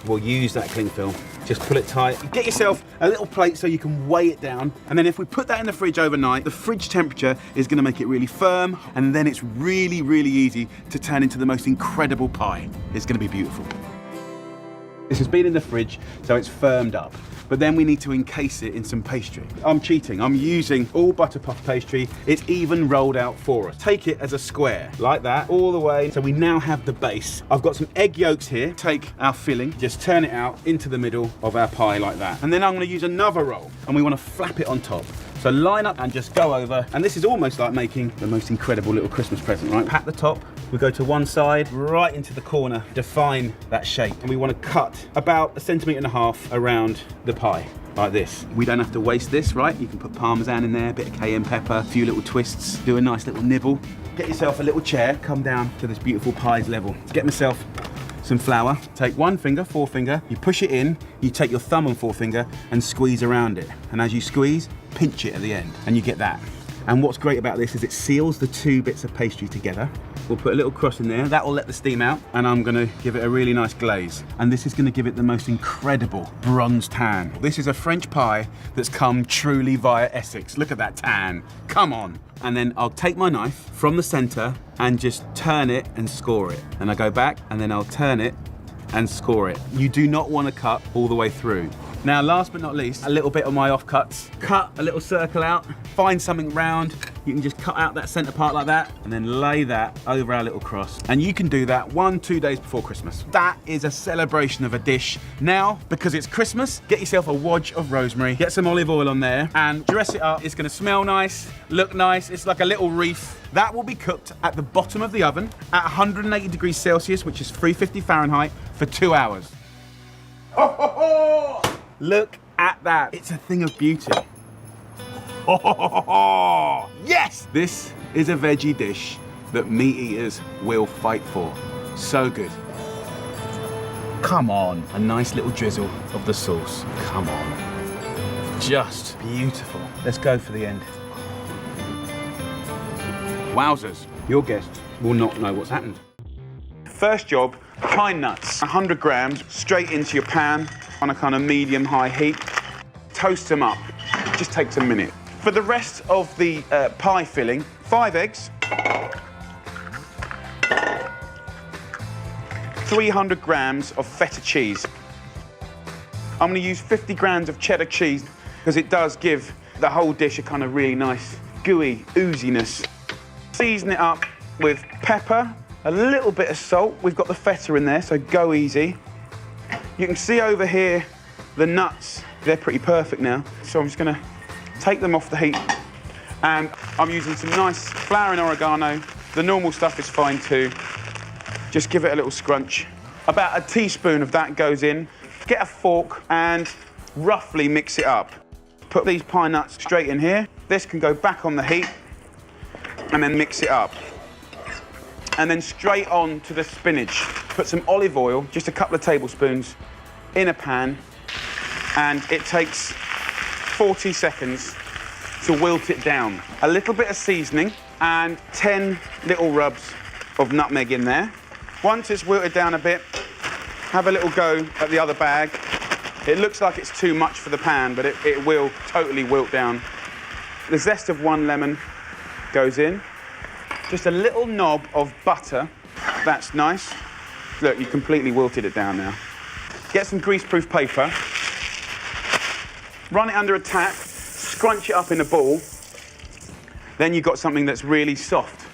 we'll use that cling film. Just pull it tight. Get yourself a little plate so you can weigh it down. And then if we put that in the fridge overnight, the fridge temperature is gonna make it really firm, and then it's really, really easy to turn into the most incredible pie. It's gonna be beautiful. This has been in the fridge, so it's firmed up. But then we need to encase it in some pastry. I'm cheating, I'm using all butter puff pastry. It's even rolled out for us. Take it as a square, like that, all the way. So we now have the base. I've got some egg yolks here. Take our filling, just turn it out into the middle of our pie like that. And then I'm gonna use another roll, and we wanna flap it on top. So line up and just go over. And this is almost like making the most incredible little Christmas present, right? Pat the top, we go to one side, right into the corner, define that shape. And we want to cut about 1.5 centimeters around the pie, like this. We don't have to waste this, right? You can put Parmesan in there, a bit of cayenne pepper, a few little twists, do a nice little nibble. Get yourself a little chair, come down to this beautiful pie's level. Get myself some flour, take one finger, forefinger, you push it in, you take your thumb and forefinger and squeeze around it. And as you squeeze, pinch it at the end, and you get that. And what's great about this is it seals the 2 bits of pastry together. We'll put a little crust in there, that will let the steam out, and I'm gonna give it a really nice glaze. And this is gonna give it the most incredible bronze tan. This is a French pie that's come truly via Essex. Look at that tan, come on. And then I'll take my knife from the center and just turn it and score it. And I go back, and then I'll turn it and score it. You do not wanna cut all the way through. Now, last but not least, a little bit of my offcuts. Cut a little circle out, find something round. You can just cut out that center part like that, and then lay that over our little cross. And you can do that 1-2 days before Christmas. That is a celebration of a dish. Now, because it's Christmas, get yourself a wodge of rosemary, get some olive oil on there, and dress it up. It's gonna smell nice, look nice. It's like a little wreath. That will be cooked at the bottom of the oven at 180 degrees Celsius, which is 350 Fahrenheit, for 2 hours. Ho, ho, ho! Look at that. It's a thing of beauty. Ho, ho, ho, ho, ho. Yes! This is a veggie dish that meat eaters will fight for. So good. Come on. A nice little drizzle of the sauce. Come on. Just beautiful. Let's go for the end. Wowzers. Your guests will not know what's happened. First job, pine nuts. 100 grams straight into your pan on a kind of medium-high heat. Toast them up. It just takes a minute. For the rest of the pie filling, 5 eggs, 300 grams of feta cheese. I'm gonna use 50 grams of cheddar cheese because it does give the whole dish a kind of really nice, gooey ooziness. Season it up with pepper, a little bit of salt. We've got the feta in there, so go easy. You can see over here the nuts, they're pretty perfect now. So I'm just gonna take them off the heat, and I'm using some nice flour and oregano. The normal stuff is fine too. Just give it a little scrunch. About a teaspoon of that goes in. Get a fork and roughly mix it up. Put these pine nuts straight in here. This can go back on the heat, and then mix it up. And then straight on to the spinach. Put some olive oil, just a couple of tablespoons, in a pan, and it takes 40 seconds to wilt it down. A little bit of seasoning and 10 little rubs of nutmeg in there. Once it's wilted down a bit, have a little go at the other bag. It looks like it's too much for the pan, but it will totally wilt down. The zest of 1 lemon goes in. Just a little knob of butter. That's nice. Look, you completely wilted it down now. Get some greaseproof paper. Run it under a tap. Scrunch it up in a ball. Then you've got something that's really soft,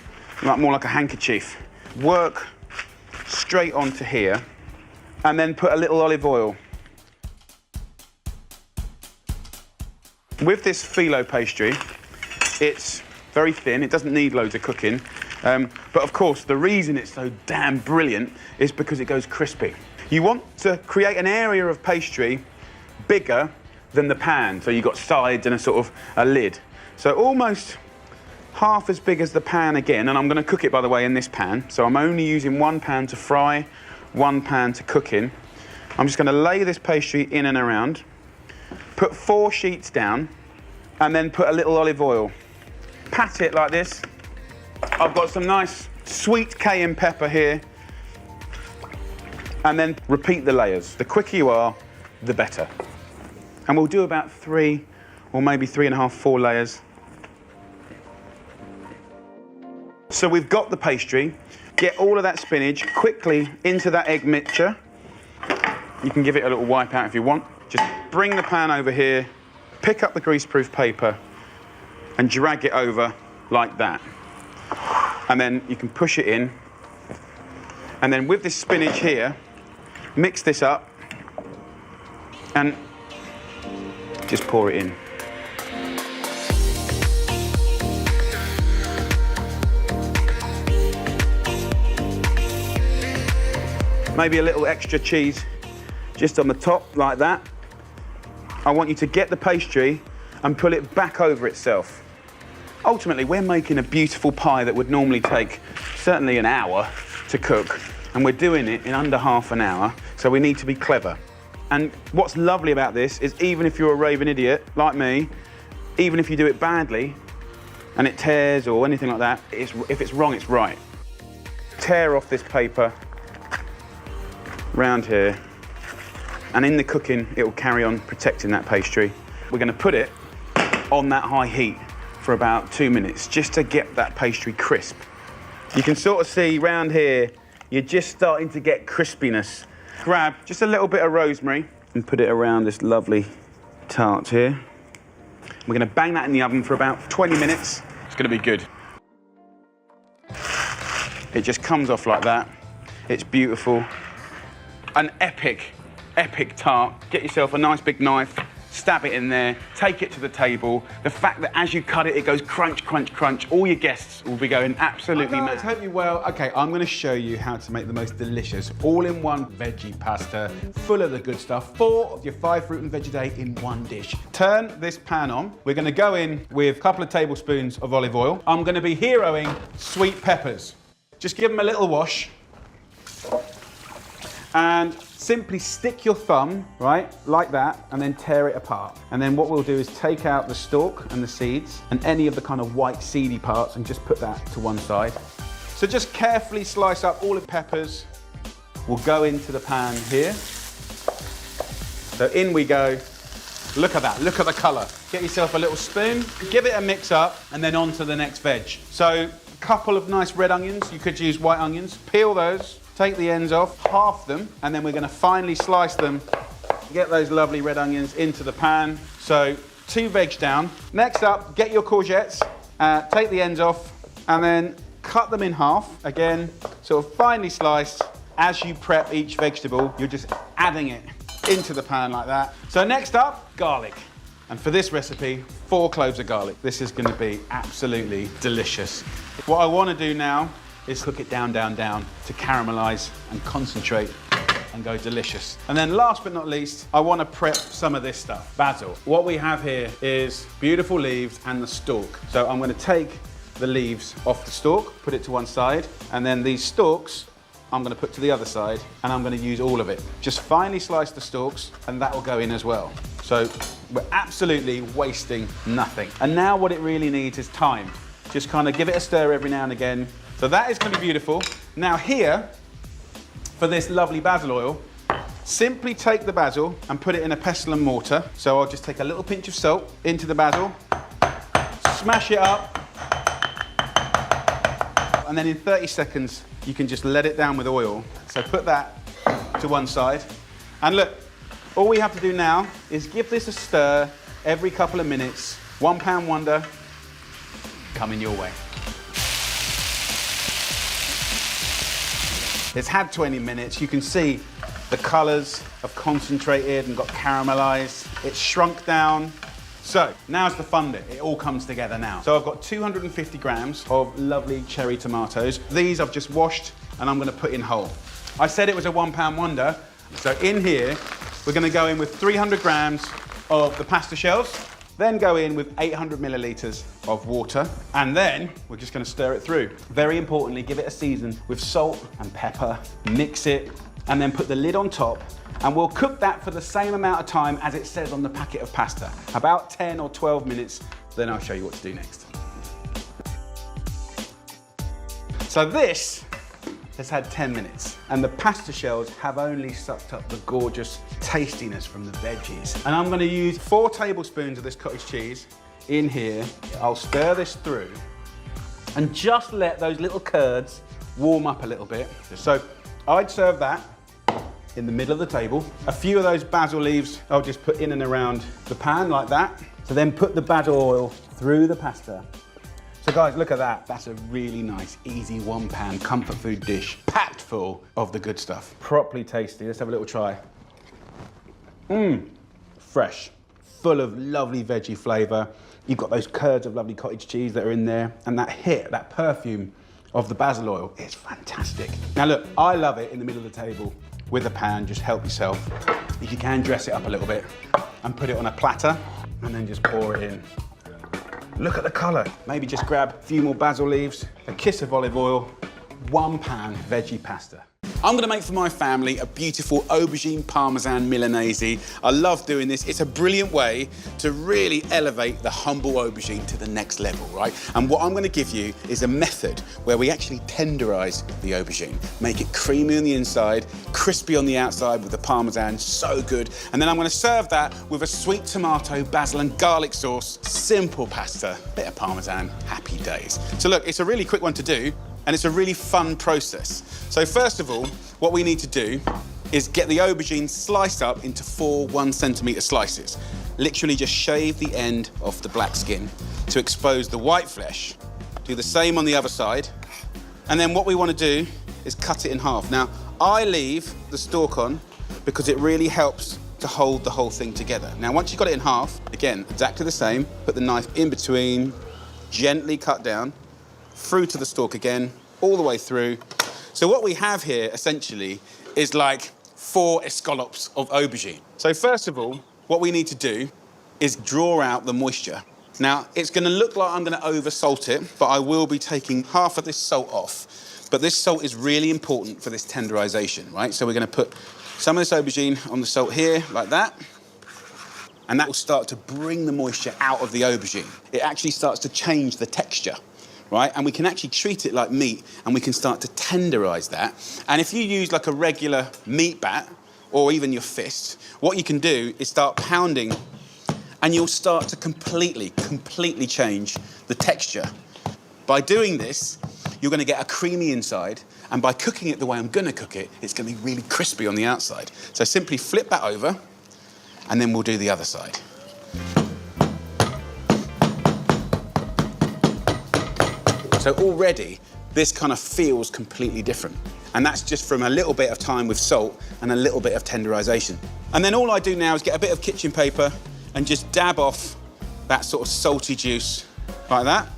more like a handkerchief. Work straight onto here, and then put a little olive oil. With this phyllo pastry, it's very thin, it doesn't need loads of cooking, but of course the reason it's so damn brilliant is because it goes crispy. You want to create an area of pastry bigger than the pan, so you've got sides and a sort of a lid. So almost half as big as the pan again, and I'm going to cook it, by the way, in this pan. So I'm only using one pan to fry, one pan to cook in. I'm just going to lay this pastry in and around, put 4 sheets down, and then put a little olive oil. Pat it like this. I've got some nice sweet cayenne pepper here, and then repeat the layers. The quicker you are, the better. And we'll do about 3 or maybe 3.5, 4 layers. So we've got the pastry. Get all of that spinach quickly into that egg mixture. You can give it a little wipe out if you want. Just bring the pan over here, pick up the greaseproof paper, and drag it over like that. And then you can push it in. And then with this spinach here, mix this up and just pour it in. Maybe a little extra cheese just on the top, like that. I want you to get the pastry and pull it back over itself. Ultimately, we're making a beautiful pie that would normally take certainly an hour to cook, and we're doing it in under half an hour, so we need to be clever. And what's lovely about this is even if you're a raving idiot, like me, even if you do it badly, and it tears or anything like that, if it's wrong, it's right. Tear off this paper, round here, and in the cooking it will carry on protecting that pastry. We're going to put it on that high heat for about 2 minutes just to get that pastry crisp. You can sort of see round here you're just starting to get crispiness. Grab just a little bit of rosemary and put it around this lovely tart here. We're going to bang that in the oven for about 20 minutes. It's going to be good. It just comes off like that. It's beautiful. An epic, epic tart. Get yourself a nice big knife, stab it in there, take it to the table. The fact that as you cut it, it goes crunch, crunch, crunch. All your guests will be going absolutely mad. Hope you're well. Okay, I'm going to show you how to make the most delicious all-in-one veggie pasta, full of the good stuff. 4 of your 5 fruit and veg a day in one dish. Turn this pan on. We're going to go in with a couple of tablespoons of olive oil. I'm going to be heroing sweet peppers. Just give them a little wash. And simply stick your thumb, right, like that, and then tear it apart. And then what we'll do is take out the stalk and the seeds and any of the kind of white seedy parts and just put that to one side. So just carefully slice up all the peppers. We'll go into the pan here. So in we go. Look at that, look at the colour. Get yourself a little spoon, give it a mix up, and then on to the next veg. So a couple of nice red onions, you could use white onions, peel those. Take the ends off, half them, and then we're going to finely slice them. Get those lovely red onions into the pan. So 2 veg down. Next up, get your courgettes, take the ends off, and then cut them in half. Again, sort of finely sliced. As you prep each vegetable, you're just adding it into the pan like that. So next up, garlic. And for this recipe, 4 cloves of garlic. This is gonna be absolutely delicious. What I wanna do now is cook it down to caramelize and concentrate and go delicious. And then last but not least, I wanna prep some of this stuff, basil. What we have here is beautiful leaves and the stalk. So I'm gonna take the leaves off the stalk, put it to one side, and then these stalks I'm gonna put to the other side, and I'm gonna use all of it. Just finely slice the stalks, and that will go in as well. So we're absolutely wasting nothing. And now what it really needs is time. Just kind of give it a stir every now and again. So that is gonna be beautiful. Now here, for this lovely basil oil, simply take the basil and put it in a pestle and mortar. So I'll just take a little pinch of salt into the basil, smash it up, and then in 30 seconds, you can just let it down with oil. So put that to one side. And look, all we have to do now is give this a stir every couple of minutes. £1 wonder coming your way. It's had 20 minutes. You can see the colors have concentrated and got caramelized. It's shrunk down. So now's the fun bit. It all comes together now. So I've got 250 grams of lovely cherry tomatoes. These I've just washed and I'm gonna put in whole. I said it was a £1 wonder. So in here, we're gonna go in with 300 grams of the pasta shells, then go in with 800 milliliters of water, and then we're just gonna stir it through. Very importantly, give it a season with salt and pepper, mix it, and then put the lid on top, and we'll cook that for the same amount of time as it says on the packet of pasta, about 10 or 12 minutes, then I'll show you what to do next. So this has had 10 minutes, and the pasta shells have only sucked up the gorgeous tastiness from the veggies. And I'm gonna use 4 tablespoons of this cottage cheese in here. I'll stir this through, and just let those little curds warm up a little bit. So I'd serve that in the middle of the table. A few of those basil leaves I'll just put in and around the pan like that. So then put the basil oil through the pasta. So guys, look at that. That's a really nice, easy one-pan comfort food dish, packed full of the good stuff. Properly tasty. Let's have a little try. Fresh, full of lovely veggie flavor. You've got those curds of lovely cottage cheese that are in there, and that hit, that perfume of the basil oil. It's fantastic. Now look, I love it in the middle of the table with a pan. Just help yourself. If you can, dress it up a little bit and put it on a platter, and then just pour it in. Look at the color. Maybe just grab a few more basil leaves, a kiss of olive oil, 1 pan veggie pasta. I'm gonna make for my family a beautiful aubergine Parmesan Milanese. I love doing this. It's a brilliant way to really elevate the humble aubergine to the next level, right? And what I'm gonna give you is a method where we actually tenderize the aubergine, make it creamy on the inside, crispy on the outside with the Parmesan, so good. And then I'm gonna serve that with a sweet tomato, basil and garlic sauce, simple pasta, bit of Parmesan, happy days. So look, it's a really quick one to do, and it's a really fun process. So first of all, what we need to do is get the aubergine sliced up into 4 1-centimetre slices. Literally just shave the end off the black skin to expose the white flesh. Do the same on the other side. And then what we want to do is cut it in half. Now, I leave the stalk on because it really helps to hold the whole thing together. Now, once you've got it in half, again, exactly the same, put the knife in between, gently cut down, through to the stalk again, all the way through. So what we have here, essentially, is like 4 escallops of aubergine. So first of all, what we need to do is draw out the moisture. Now, it's gonna look like I'm gonna over-salt it, but I will be taking half of this salt off. But this salt is really important for this tenderization, right? So we're gonna put some of this aubergine on the salt here, like that. And that will start to bring the moisture out of the aubergine. It actually starts to change the texture, right? And we can actually treat it like meat, and we can start to tenderize that. And if you use like a regular meat bat, or even your fist, what you can do is start pounding, and you'll start to completely change the texture. By doing this, you're gonna get a creamy inside, and by cooking it the way I'm gonna cook it, it's gonna be really crispy on the outside. So simply flip that over, and then we'll do the other side. So already, this kind of feels completely different. And that's just from a little bit of time with salt and a little bit of tenderization. And then all I do now is get a bit of kitchen paper and just dab off that sort of salty juice like that.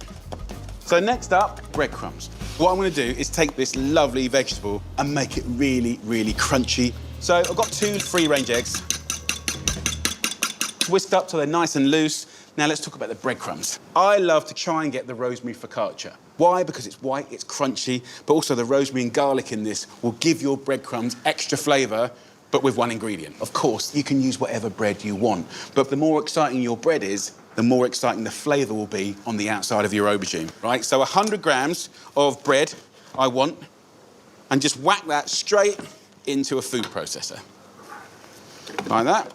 So next up, breadcrumbs. What I'm gonna do is take this lovely vegetable and make it really, really crunchy. So I've got 2 free-range eggs, whisked up so they're nice and loose. Now let's talk about the breadcrumbs. I love to try and get the rosemary focaccia. Why? Because it's white, it's crunchy, but also the rosemary and garlic in this will give your breadcrumbs extra flavour, but with one ingredient. Of course, you can use whatever bread you want, but the more exciting your bread is, the more exciting the flavour will be on the outside of your aubergine, right? So 100 grams of bread I want, and just whack that straight into a food processor. Like that.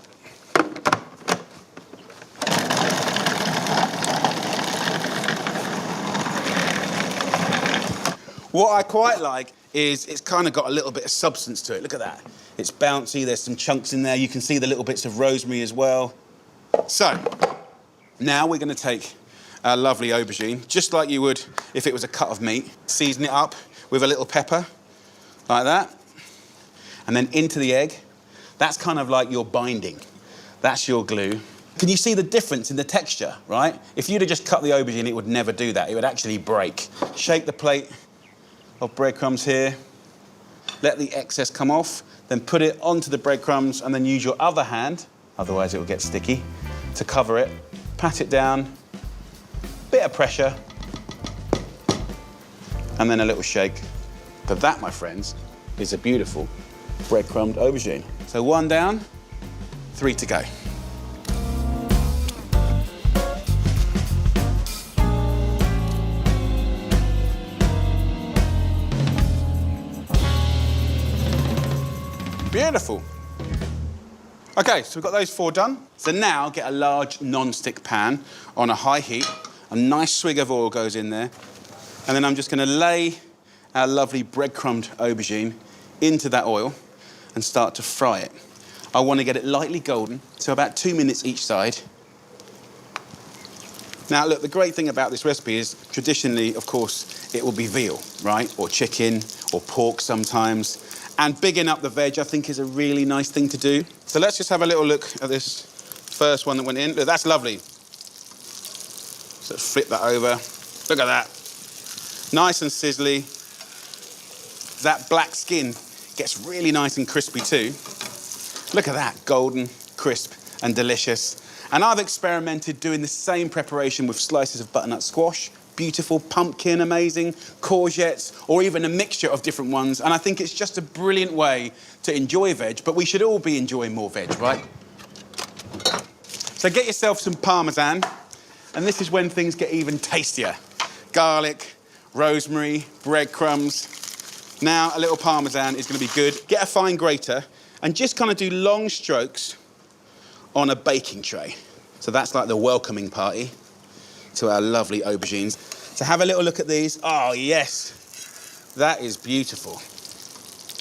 What I quite like is it's kind of got a little bit of substance to it. Look at that. It's bouncy, there's some chunks in there. You can see the little bits of rosemary as well. So, now we're gonna take our lovely aubergine, just like you would if it was a cut of meat. Season it up with a little pepper, like that. And then into the egg. That's kind of like your binding. That's your glue. Can you see the difference in the texture, right? If you'd have just cut the aubergine, it would never do that. It would actually break. Shake the plate of breadcrumbs here. Let the excess come off, then put it onto the breadcrumbs and then use your other hand, otherwise it will get sticky, to cover it. Pat it down, bit of pressure, and then a little shake. But that, my friends, is a beautiful breadcrumbed aubergine. So 1 down, 3 to go. Beautiful. Okay, so we've got those 4 done. So now get a large non-stick pan on a high heat. A nice swig of oil goes in there. And then I'm just gonna lay our lovely breadcrumbed aubergine into that oil and start to fry it. I wanna get it lightly golden, so about 2 minutes each side. Now, look, the great thing about this recipe is traditionally, of course, it will be veal, right? Or chicken, or pork sometimes. And bigging up the veg, I think, is a really nice thing to do. So let's just have a little look at this first one that went in. Look, that's lovely. So flip that over. Look at that. Nice and sizzly. That black skin gets really nice and crispy too. Look at that, golden, crisp and delicious. And I've experimented doing the same preparation with slices of butternut squash, beautiful pumpkin, amazing, courgettes, or even a mixture of different ones. And I think it's just a brilliant way to enjoy veg, but we should all be enjoying more veg, right? So get yourself some Parmesan, and this is when things get even tastier. Garlic, rosemary, breadcrumbs. Now a little Parmesan is gonna be good. Get a fine grater, and just kind of do long strokes on a baking tray. So that's like the welcoming party to our lovely aubergines. So have a little look at these. Oh, yes. That is beautiful.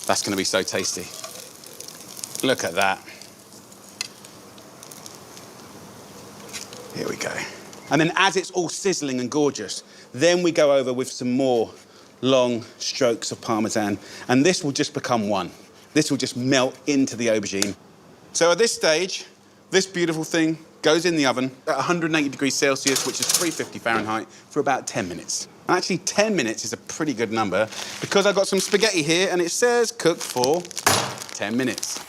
That's gonna be so tasty. Look at that. Here we go. And then as it's all sizzling and gorgeous, then we go over with some more long strokes of Parmesan, and this will just become one. This will just melt into the aubergine. So at this stage, this beautiful thing goes in the oven at 180 degrees Celsius, which is 350 Fahrenheit, for about 10 minutes. And actually 10 minutes is a pretty good number because I've got some spaghetti here and it says cook for 10 minutes.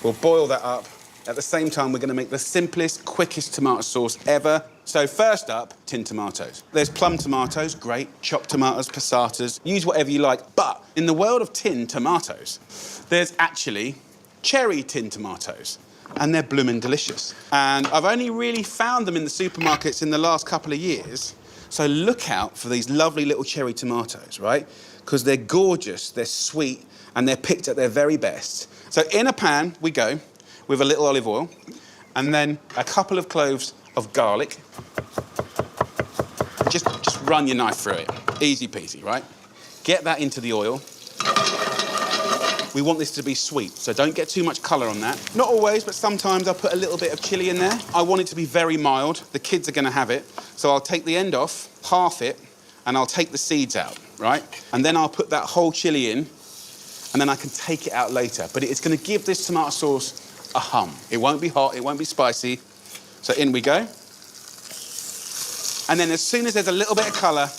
We'll boil that up. At the same time, we're gonna make the simplest, quickest tomato sauce ever. So first up, tinned tomatoes. There's plum tomatoes, great. Chopped tomatoes, passatas, use whatever you like. But in the world of tinned tomatoes, there's actually cherry tinned tomatoes. And they're bloomin' delicious. And I've only really found them in the supermarkets in the last couple of years. So look out for these lovely little cherry tomatoes, right? Because they're gorgeous, they're sweet, and they're picked at their very best. So in a pan we go with a little olive oil, and then a couple of cloves of garlic. Just run your knife through it. Easy peasy, right? Get that into the oil. We want this to be sweet, so don't get too much colour on that. Not always, but sometimes I'll put a little bit of chilli in there. I want it to be very mild. The kids are gonna have it. So I'll take the end off, half it, and I'll take the seeds out, right? And then I'll put that whole chili in, and then I can take it out later. But it's going to give this tomato sauce a hum. It won't be hot, it won't be spicy. So in we go. And then as soon as there's a little bit of colour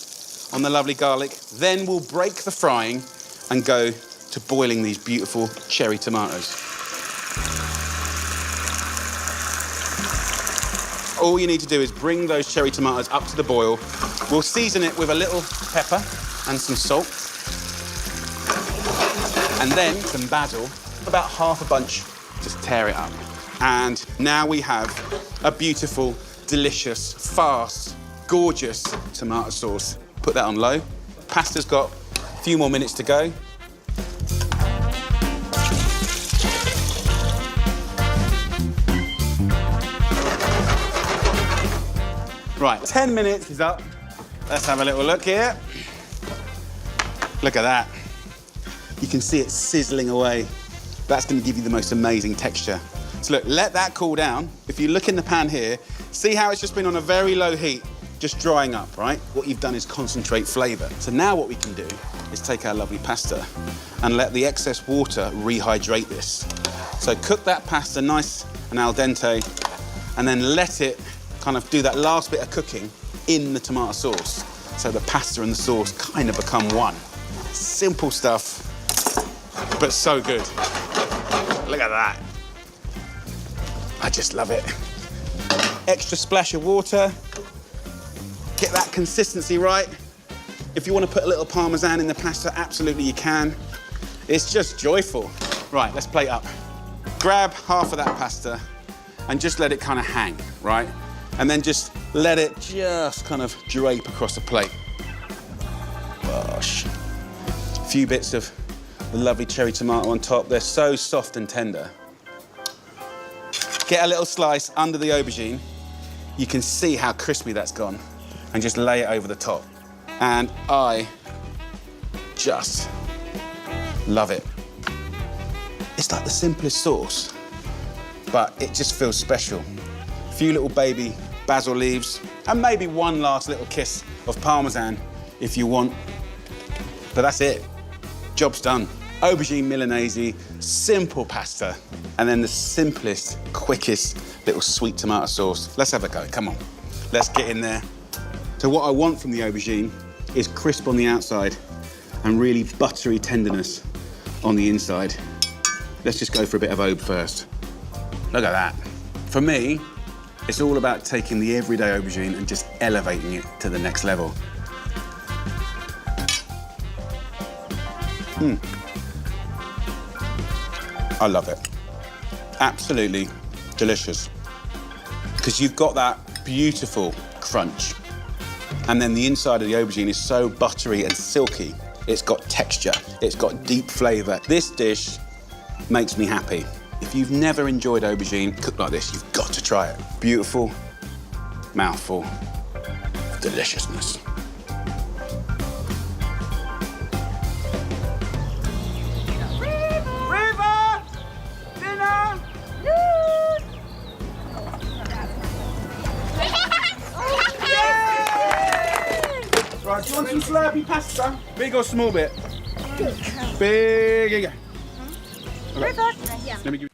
on the lovely garlic, then we'll break the frying and go to boiling these beautiful cherry tomatoes. All you need to do is bring those cherry tomatoes up to the boil. We'll season it with a little pepper and some salt. And then some basil, about half a bunch, just tear it up. And now we have a beautiful, delicious, fast, gorgeous tomato sauce. Put that on low. Pasta's got a few more minutes to go. Right, 10 minutes is up. Let's have a little look here. Look at that. You can see it sizzling away. That's going to give you the most amazing texture. So look, let that cool down. If you look in the pan here, see how it's just been on a very low heat, just drying up, right? What you've done is concentrate flavour. So now what we can do is take our lovely pasta and let the excess water rehydrate this. So cook that pasta nice and al dente, and then let it kind of do that last bit of cooking in the tomato sauce. So the pasta and the sauce kind of become one. Simple stuff, but so good. Look at that. I just love it. Extra splash of water. Get that consistency right. If you want to put a little Parmesan in the pasta, absolutely you can. It's just joyful. Right, let's plate up. Grab half of that pasta and just let it kind of hang, right? And then just let it just kind of drape across the plate. Gosh. A few bits of the lovely cherry tomato on top. They're so soft and tender. Get a little slice under the aubergine. You can see how crispy that's gone. And just lay it over the top. And I just love it. It's like the simplest sauce, but it just feels special. A few little baby basil leaves, and maybe one last little kiss of Parmesan if you want. But that's it. Job's done. Aubergine Milanese, simple pasta, and then the simplest, quickest little sweet tomato sauce. Let's have a go, come on. Let's get in there. So what I want from the aubergine is crisp on the outside and really buttery tenderness on the inside. Let's just go for a bit of aube first. Look at that. For me, it's all about taking the everyday aubergine and just elevating it to the next level. I love it. Absolutely delicious. Because you've got that beautiful crunch. And then the inside of the aubergine is so buttery and silky. It's got texture, it's got deep flavour. This dish makes me happy. If you've never enjoyed aubergine cooked like this, you've got to try it. Beautiful, mouthful, deliciousness. Right, do you want some slurpy pasta? Big or small bit? Big. Okay. Let me give you